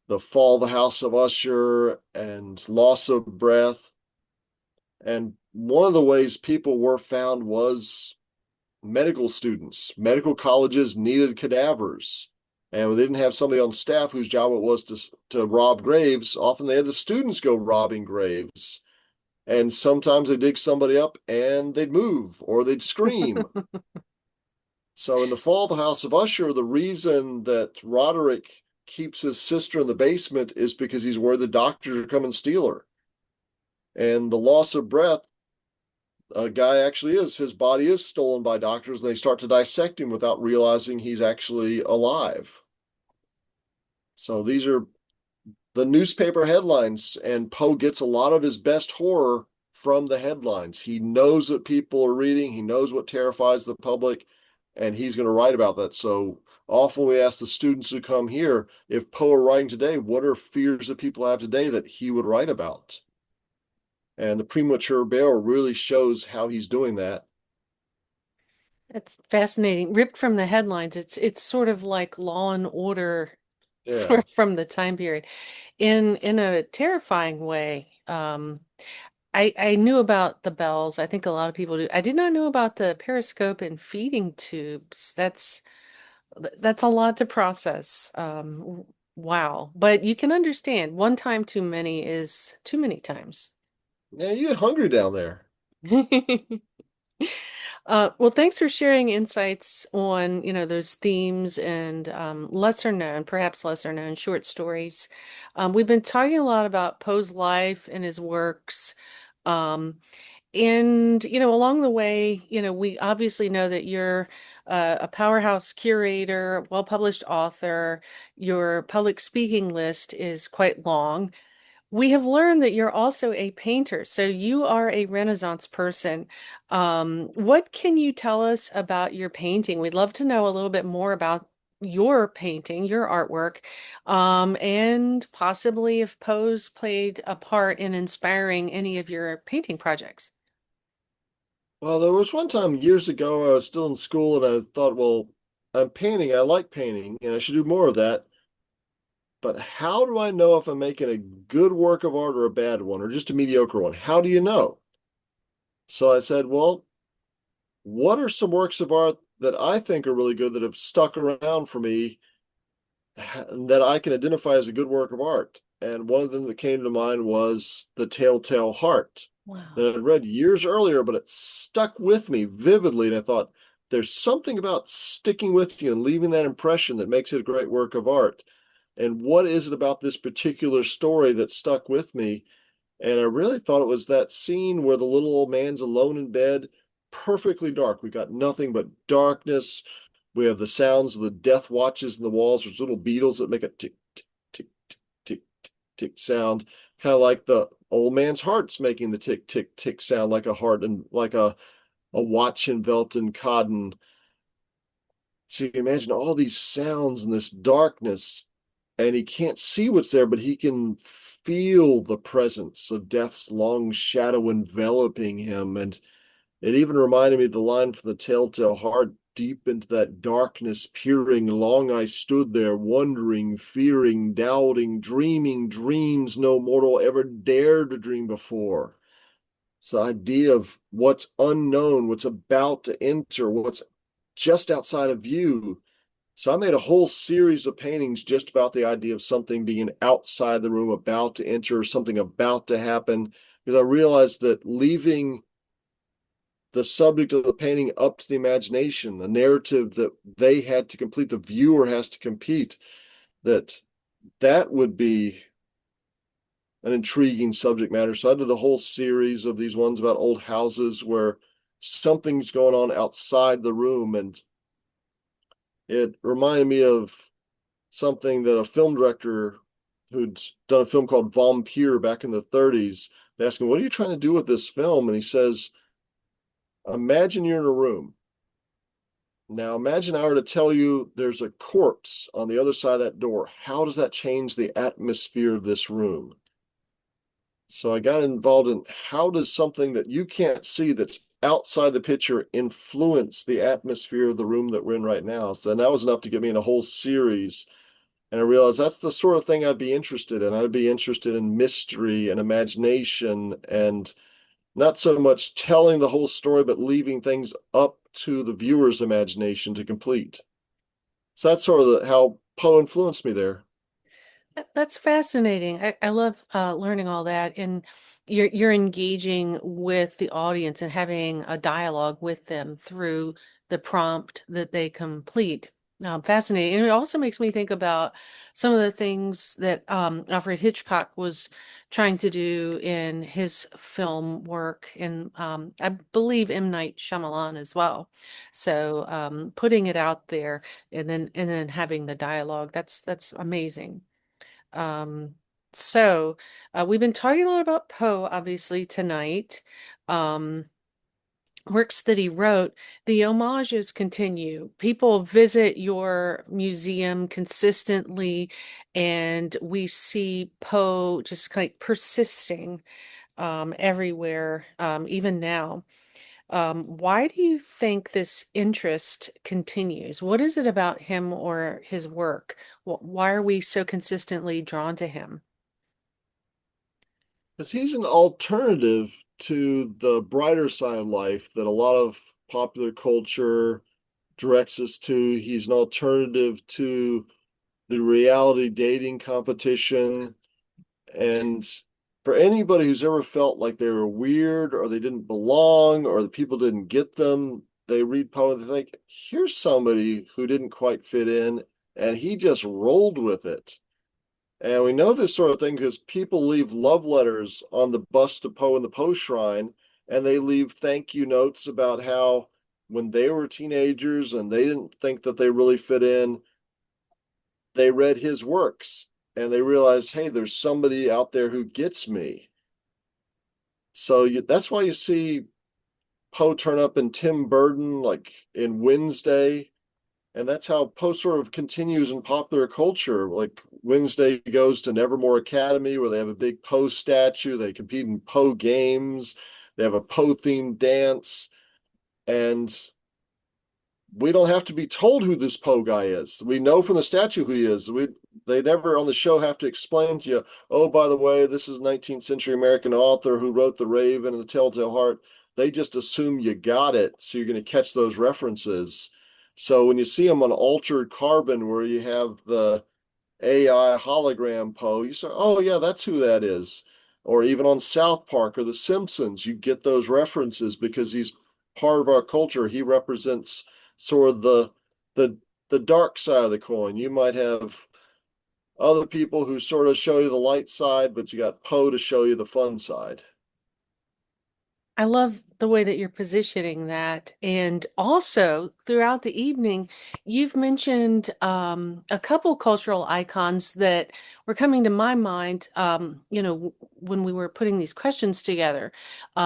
Speaker 3: the fall of the House of Usher and loss of breath. And one of the ways people were found was medical students. Medical colleges needed cadavers. And when they didn't have somebody on staff whose job it was to rob graves, often they had the students go robbing graves. And sometimes they'd dig somebody up and they'd move or they'd scream. So in the fall of the House of Usher, the reason that Roderick keeps his sister in the basement is because he's worried the doctors are coming and steal her. And the loss of breath, a guy actually his body is stolen by doctors, and they start to dissect him without realizing he's actually alive. So these are the newspaper headlines, and Poe gets a lot of his best horror from the headlines. He knows what people are reading, he knows what terrifies the public, and he's going to write about that. So often we ask the students who come here, if Poe were writing today, what are fears that people have today that he would write about? And the premature burial really shows how he's doing that.
Speaker 2: It's fascinating. Ripped from the headlines. It's sort of like Law and Order
Speaker 3: Yeah.
Speaker 2: from the time period. In a terrifying way. I knew about the bells. I think a lot of people do. I did not know about the periscope and feeding tubes. That's a lot to process. Wow. But you can understand one time too many is too many times.
Speaker 3: Yeah, you get hungry down there.
Speaker 2: Well, thanks for sharing insights on, those themes and perhaps lesser known short stories. We've been talking a lot about Poe's life and his works. Um, and, along the way, we obviously know that you're a powerhouse curator, well-published author. Your public speaking list is quite long. We have learned that you're also a painter, so you are a Renaissance person. What can you tell us about your painting? We'd love to know a little bit more about your painting, your artwork, and possibly if Poe's played a part in inspiring any of your painting projects.
Speaker 3: Well, there was one time years ago, I was still in school and I thought, well, I'm painting, I like painting, and I should do more of that. But how do I know if I'm making a good work of art or a bad one or just a mediocre one? How do you know? So I said, well, what are some works of art that I think are really good that have stuck around for me that I can identify as a good work of art? And one of them that came to mind was The Telltale Heart that
Speaker 2: Wow.
Speaker 3: I'd read years earlier, but it stuck with me vividly. And I thought, there's something about sticking with you and leaving that impression that makes it a great work of art. And what is it about this particular story that stuck with me? And I really thought it was that scene where the little old man's alone in bed, perfectly dark. We got nothing but darkness. We have the sounds of the death watches in the walls. There's little beetles that make a tick, tick, tick, tick, tick, tick, tick sound, kind of like the old man's heart's making the tick, tick, tick sound, like a heart and like a watch enveloped in cotton. So you can imagine all these sounds in this darkness, and he can't see what's there, but he can feel the presence of death's long shadow enveloping him. And it even reminded me of the line from the Telltale Heart, deep into that darkness peering, long I stood there, wondering, fearing, doubting, dreaming dreams no mortal ever dared to dream before. It's the idea of what's unknown, what's about to enter, what's just outside of view. So I made a whole series of paintings just about the idea of something being outside the room, about to enter, something about to happen, because I realized that leaving the subject of the painting up to the imagination, the narrative that they had to complete, the viewer has to compete, that would be an intriguing subject matter. So I did a whole series of these ones about old houses where something's going on outside the room, and it reminded me of something that a film director who'd done a film called Vampire back in the 30s. They asked him, "What are you trying to do with this film?" And he says, "Imagine you're in a room. Now imagine I were to tell you there's a corpse on the other side of that door. How does that change the atmosphere of this room?" So I got involved in how does something that you can't see that's outside the picture influence the atmosphere of the room that we're in right now. So and that was enough to get me in a whole series. And I realized that's the sort of thing I'd be interested in. I'd be interested in mystery and imagination, and not so much telling the whole story, but leaving things up to the viewer's imagination to complete. So that's sort of how Poe influenced me there.
Speaker 2: That's fascinating. I love learning all that, and you're engaging with the audience and having a dialogue with them through the prompt that they complete. Fascinating. And it also makes me think about some of the things that Alfred Hitchcock was trying to do in his film work, and I believe M. Night Shyamalan as well. So putting it out there and then having the dialogue, that's amazing. Um, so we've been talking a lot about Poe, obviously, tonight. Um, Works that he wrote. The homages continue. People visit your museum consistently, and we see Poe just like persisting everywhere, even now. Why do you think this interest continues? What is it about him or his work? Why are we so consistently drawn to him?
Speaker 3: Because he's an alternative to the brighter side of life that a lot of popular culture directs us to. He's an alternative to the reality dating competition. And for anybody who's ever felt like they were weird or they didn't belong or the people didn't get them, they read Poe and they think, here's somebody who didn't quite fit in, and he just rolled with it. And we know this sort of thing because people leave love letters on the bust of Poe in the Poe Shrine, and they leave thank you notes about how when they were teenagers and they didn't think that they really fit in, they read his works and they realized, hey, there's somebody out there who gets me. So that's why you see Poe turn up in Tim Burton, like in Wednesday. And that's how Poe sort of continues in popular culture. Like Wednesday goes to Nevermore Academy, where they have a big Poe statue. They compete in Poe games. They have a Poe themed dance. And we don't have to be told who this Poe guy is. We know from the statue who he is. They never on the show have to explain to you, oh, by the way, this is a 19th century American author who wrote The Raven and The Telltale Heart. They just assume you got it, so you're going to catch those references. So when you see him on Altered Carbon, where you have the AI hologram Poe, you say, oh, yeah, that's who that is. Or even on South Park or The Simpsons, you get those references because he's part of our culture. He represents sort of the the dark side of the coin. You might have other people who sort of show you the light side, but you got Poe to show you the fun side.
Speaker 2: I love the way that you're positioning that. And also, throughout the evening, you've mentioned a couple cultural icons that were coming to my mind, when we were putting these questions together.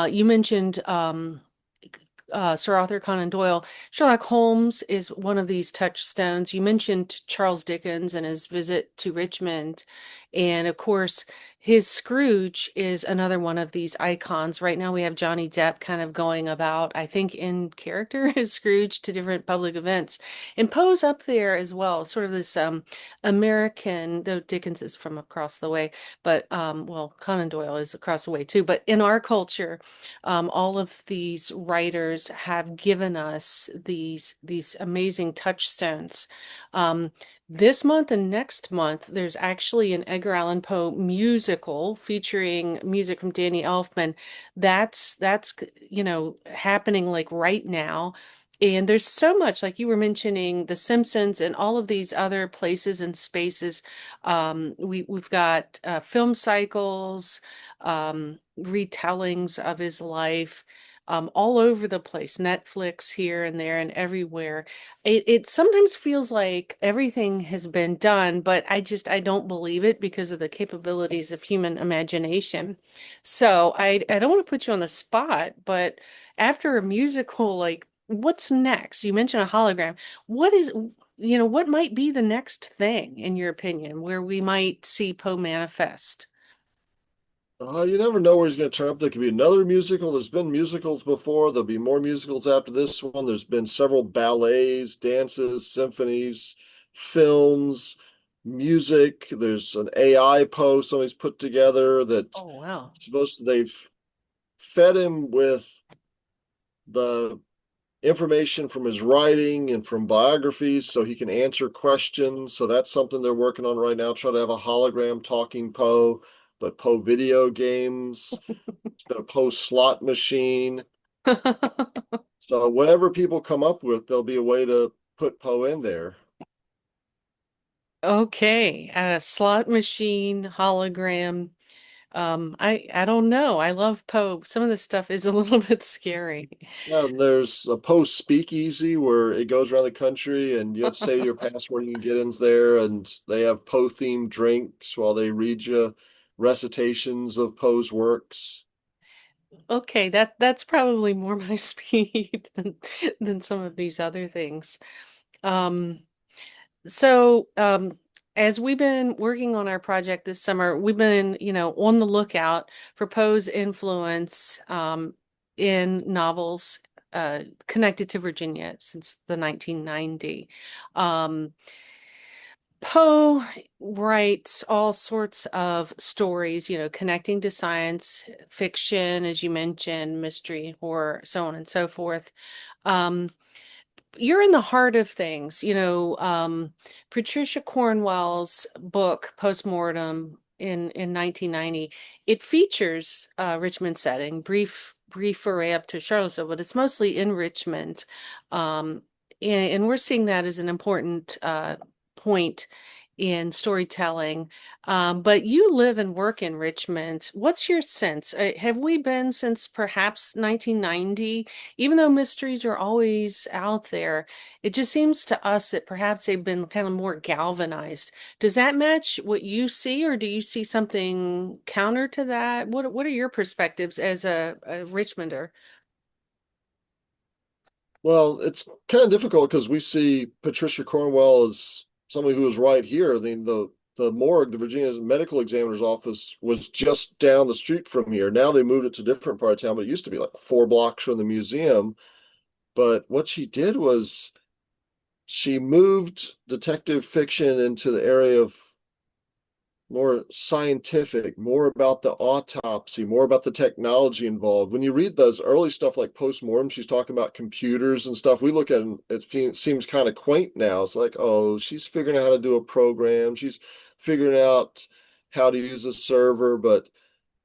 Speaker 2: You mentioned Sir Arthur Conan Doyle. Sherlock Holmes is one of these touchstones. You mentioned Charles Dickens and his visit to Richmond. And of course, his Scrooge is another one of these icons. Right now, we have Johnny Depp kind of going about, I think, in character as Scrooge to different public events. And Poe's up there as well, sort of this American, though Dickens is from across the way, but well, Conan Doyle is across the way too. But in our culture, all of these writers have given us these amazing touchstones. Um, this month and next month, there's actually an Edgar Allan Poe musical featuring music from Danny Elfman. That's happening like right now. And there's so much, like you were mentioning, The Simpsons and all of these other places and spaces. We've got film cycles, retellings of his life, all over the place. Netflix here and there and everywhere. It sometimes feels like everything has been done, but I don't believe it because of the capabilities of human imagination. So I don't want to put you on the spot, but after a musical, like what's next? You mentioned a hologram. What is, what might be the next thing, in your opinion, where we might see Poe manifest?
Speaker 3: You never know where he's going to turn up. There could be another musical. There's been musicals before. There'll be more musicals after this one. There's been several ballets, dances, symphonies, films, music. There's an AI Poe somebody's put together that
Speaker 2: Oh, wow.
Speaker 3: they've fed him with the information from his writing and from biographies so he can answer questions. So that's something they're working on right now, trying to have a hologram talking Poe, but Poe video games, a Poe slot machine. So whatever people come up with, there'll be a way to put Poe in there.
Speaker 2: Okay, a slot machine, hologram. I don't know. I love Poe. Some of this stuff is a little bit scary.
Speaker 3: And there's a Poe speakeasy where it goes around the country and you have to say your password and you get in there and they have Poe themed drinks while they read you recitations of Poe's works.
Speaker 2: Okay, that's probably more my speed than some of these other things. Um, so as we've been working on our project this summer, we've been, on the lookout for Poe's influence in novels connected to Virginia since the 1990. Um, Poe writes all sorts of stories, connecting to science fiction, as you mentioned, mystery, horror, so on and so forth. Um, you're in the heart of things, Patricia Cornwell's book, Postmortem in 1990, it features Richmond setting, brief foray up to Charlottesville, but it's mostly in Richmond. Um, and we're seeing that as an important point in storytelling. But you live and work in Richmond. What's your sense? Have we been since perhaps 1990? Even though mysteries are always out there, it just seems to us that perhaps they've been kind of more galvanized. Does that match what you see, or do you see something counter to that? What are your perspectives as a Richmonder?
Speaker 3: Well, it's kind of difficult because we see Patricia Cornwell as somebody who was right here. The morgue, the Virginia Medical Examiner's office, was just down the street from here. Now they moved it to a different part of town, but it used to be like 4 blocks from the museum. But what she did was she moved detective fiction into the area of more scientific, more about the autopsy, more about the technology involved. When you read those early stuff like postmortem, she's talking about computers and stuff. We look at it, it seems kind of quaint now. It's like, oh, she's figuring out how to do a program. She's figuring out how to use a server, but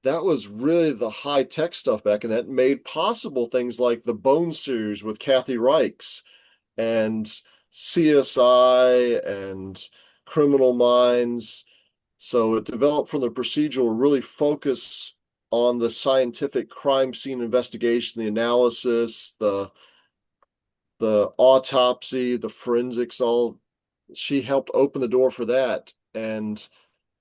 Speaker 3: that was really the high tech stuff back in that made possible things like the Bone series with Kathy Reichs and CSI and Criminal Minds. So it developed from the procedural really focus on the scientific crime scene investigation, the analysis, the autopsy, the forensics, all. She helped open the door for that. And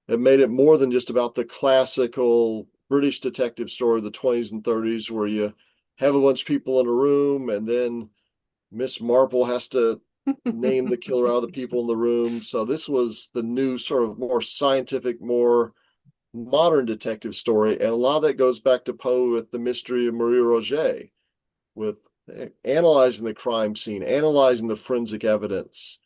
Speaker 3: it made it more than just about the classical British detective story of the 20s and 30s, where you have a bunch of people in a room and then Miss Marple has to name the killer out of the people in the room. So this was the new sort of more scientific, more modern detective story. And a lot of that goes back to Poe with The Mystery of Marie Roget, with analyzing the crime scene, analyzing the forensic evidence.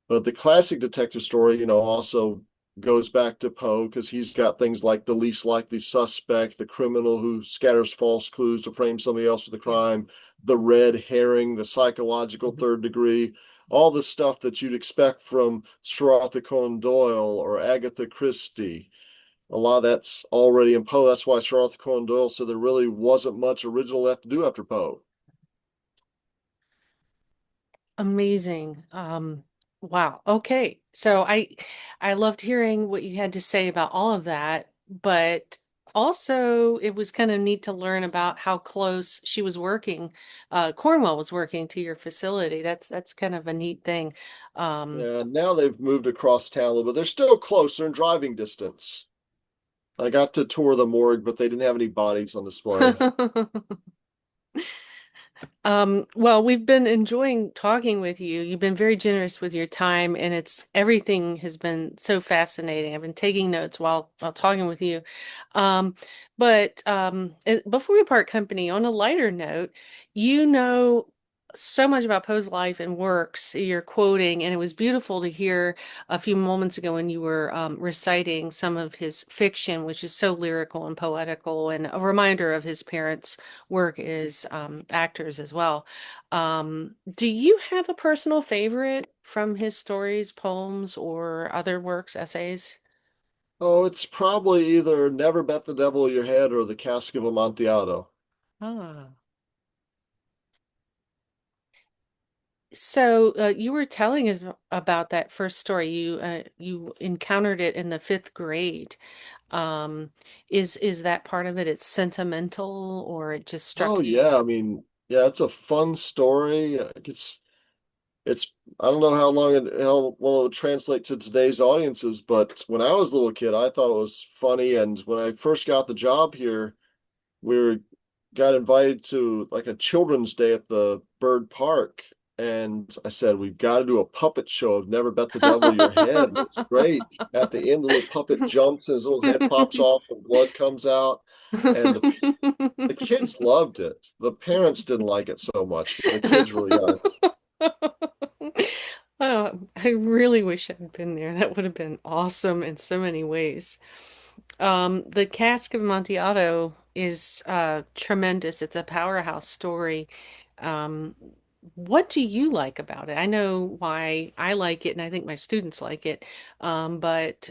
Speaker 3: But the classic detective story, also goes back to Poe because he's got things like the least likely suspect, the criminal who scatters false clues to frame somebody else for the
Speaker 2: Yes.
Speaker 3: crime, the red herring, the psychological third degree, all the stuff that you'd expect from Sir Arthur Conan Doyle or Agatha Christie. A lot of that's already in Poe. That's why Sir Arthur Conan Doyle said there really wasn't much original left to do after Poe.
Speaker 2: Amazing. Wow. Okay. So I loved hearing what you had to say about all of that, but also it was kind of neat to learn about how close she was working, Cornwell was working to your facility. That's kind of a neat thing. Um,
Speaker 3: Yeah, now they've moved across town a little bit. They're still close. They're in driving distance. I got to tour the morgue, but they didn't have any bodies on display.
Speaker 2: Well, we've been enjoying talking with you. You've been very generous with your time, and everything has been so fascinating. I've been taking notes while talking with you. Um, before we part company, on a lighter note, you know so much about Poe's life and works you're quoting, and it was beautiful to hear a few moments ago when you were reciting some of his fiction, which is so lyrical and poetical, and a reminder of his parents' work as actors as well. Do you have a personal favorite from his stories, poems, or other works, essays?
Speaker 3: Oh, it's probably either Never Bet the Devil in Your Head or The Cask of Amontillado.
Speaker 2: Ah. So you were telling us about that first story. You encountered it in the fifth grade. Um, is that part of it? It's sentimental, or it just
Speaker 3: Oh
Speaker 2: struck you?
Speaker 3: yeah, I mean, yeah, it's a fun story. It's I don't know how well it would translate to today's audiences, but when I was a little kid, I thought it was funny. And when I first got the job here, we were got invited to like a children's day at the bird park. And I said, we've got to do a puppet show of Never Bet the Devil Your Head. And it's great. At the end, the little puppet jumps and his little head pops off and blood comes out. And the kids loved it. The parents didn't like it so much, but the kids really got it.
Speaker 2: Oh, I really wish I'd been there. That would have been awesome in so many ways. The Cask of Amontillado is tremendous. It's a powerhouse story. Um, what do you like about it? I know why I like it, and I think my students like it. But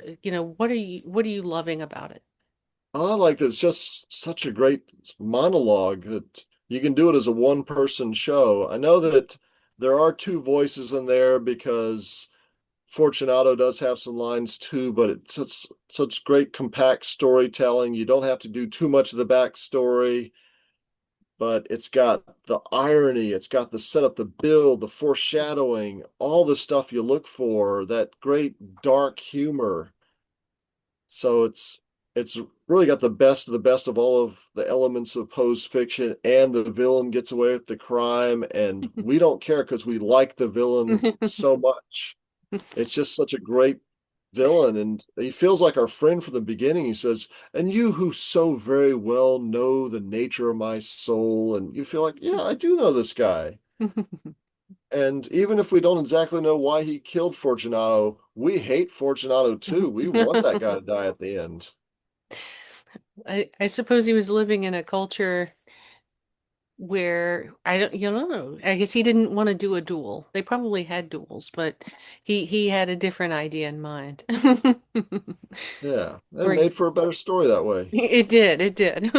Speaker 2: what are you loving about it?
Speaker 3: I like that it's just such a great monologue that you can do it as a one-person show. I know that there are two voices in there because Fortunato does have some lines too, but it's such great compact storytelling. You don't have to do too much of the backstory, but it's got the irony, it's got the setup, the build, the foreshadowing, all the stuff you look for, that great dark humor. So it's really got the best of all of the elements of Poe's fiction, and the villain gets away with the crime, and we don't care because we like the villain so much. It's just such a great villain, and he feels like our friend from the beginning. He says, "And you who so very well know the nature of my soul," and you feel like, yeah, I do know this guy. And even if we don't exactly know why he killed Fortunato, we hate Fortunato too. We want that guy to die at the end.
Speaker 2: I suppose he was living in a culture where I don't, you know, I guess he didn't want to do a duel. They probably had duels, but he had a different idea in mind.
Speaker 3: Yeah,
Speaker 2: For
Speaker 3: and made
Speaker 2: ex
Speaker 3: for a better story that way.
Speaker 2: it did, it did.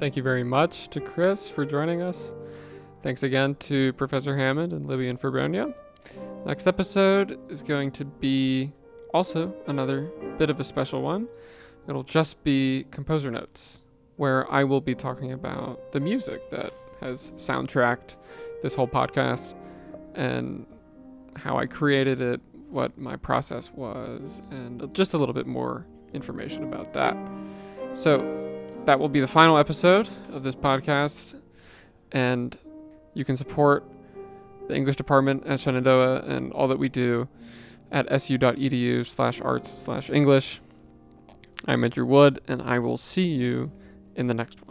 Speaker 1: Thank you very much to Chris for joining us. Thanks again to Professor Hammond and Libby and Febronia. Next episode is going to be also another bit of a special one. It'll just be composer notes, where I will be talking about the music that has soundtracked this whole podcast and how I created it, what my process was, and just a little bit more information about that. So that will be the final episode of this podcast, and you can support the English department at Shenandoah and all that we do at su.edu/arts/English. I'm Edgar Wood, and I will see you in the next one.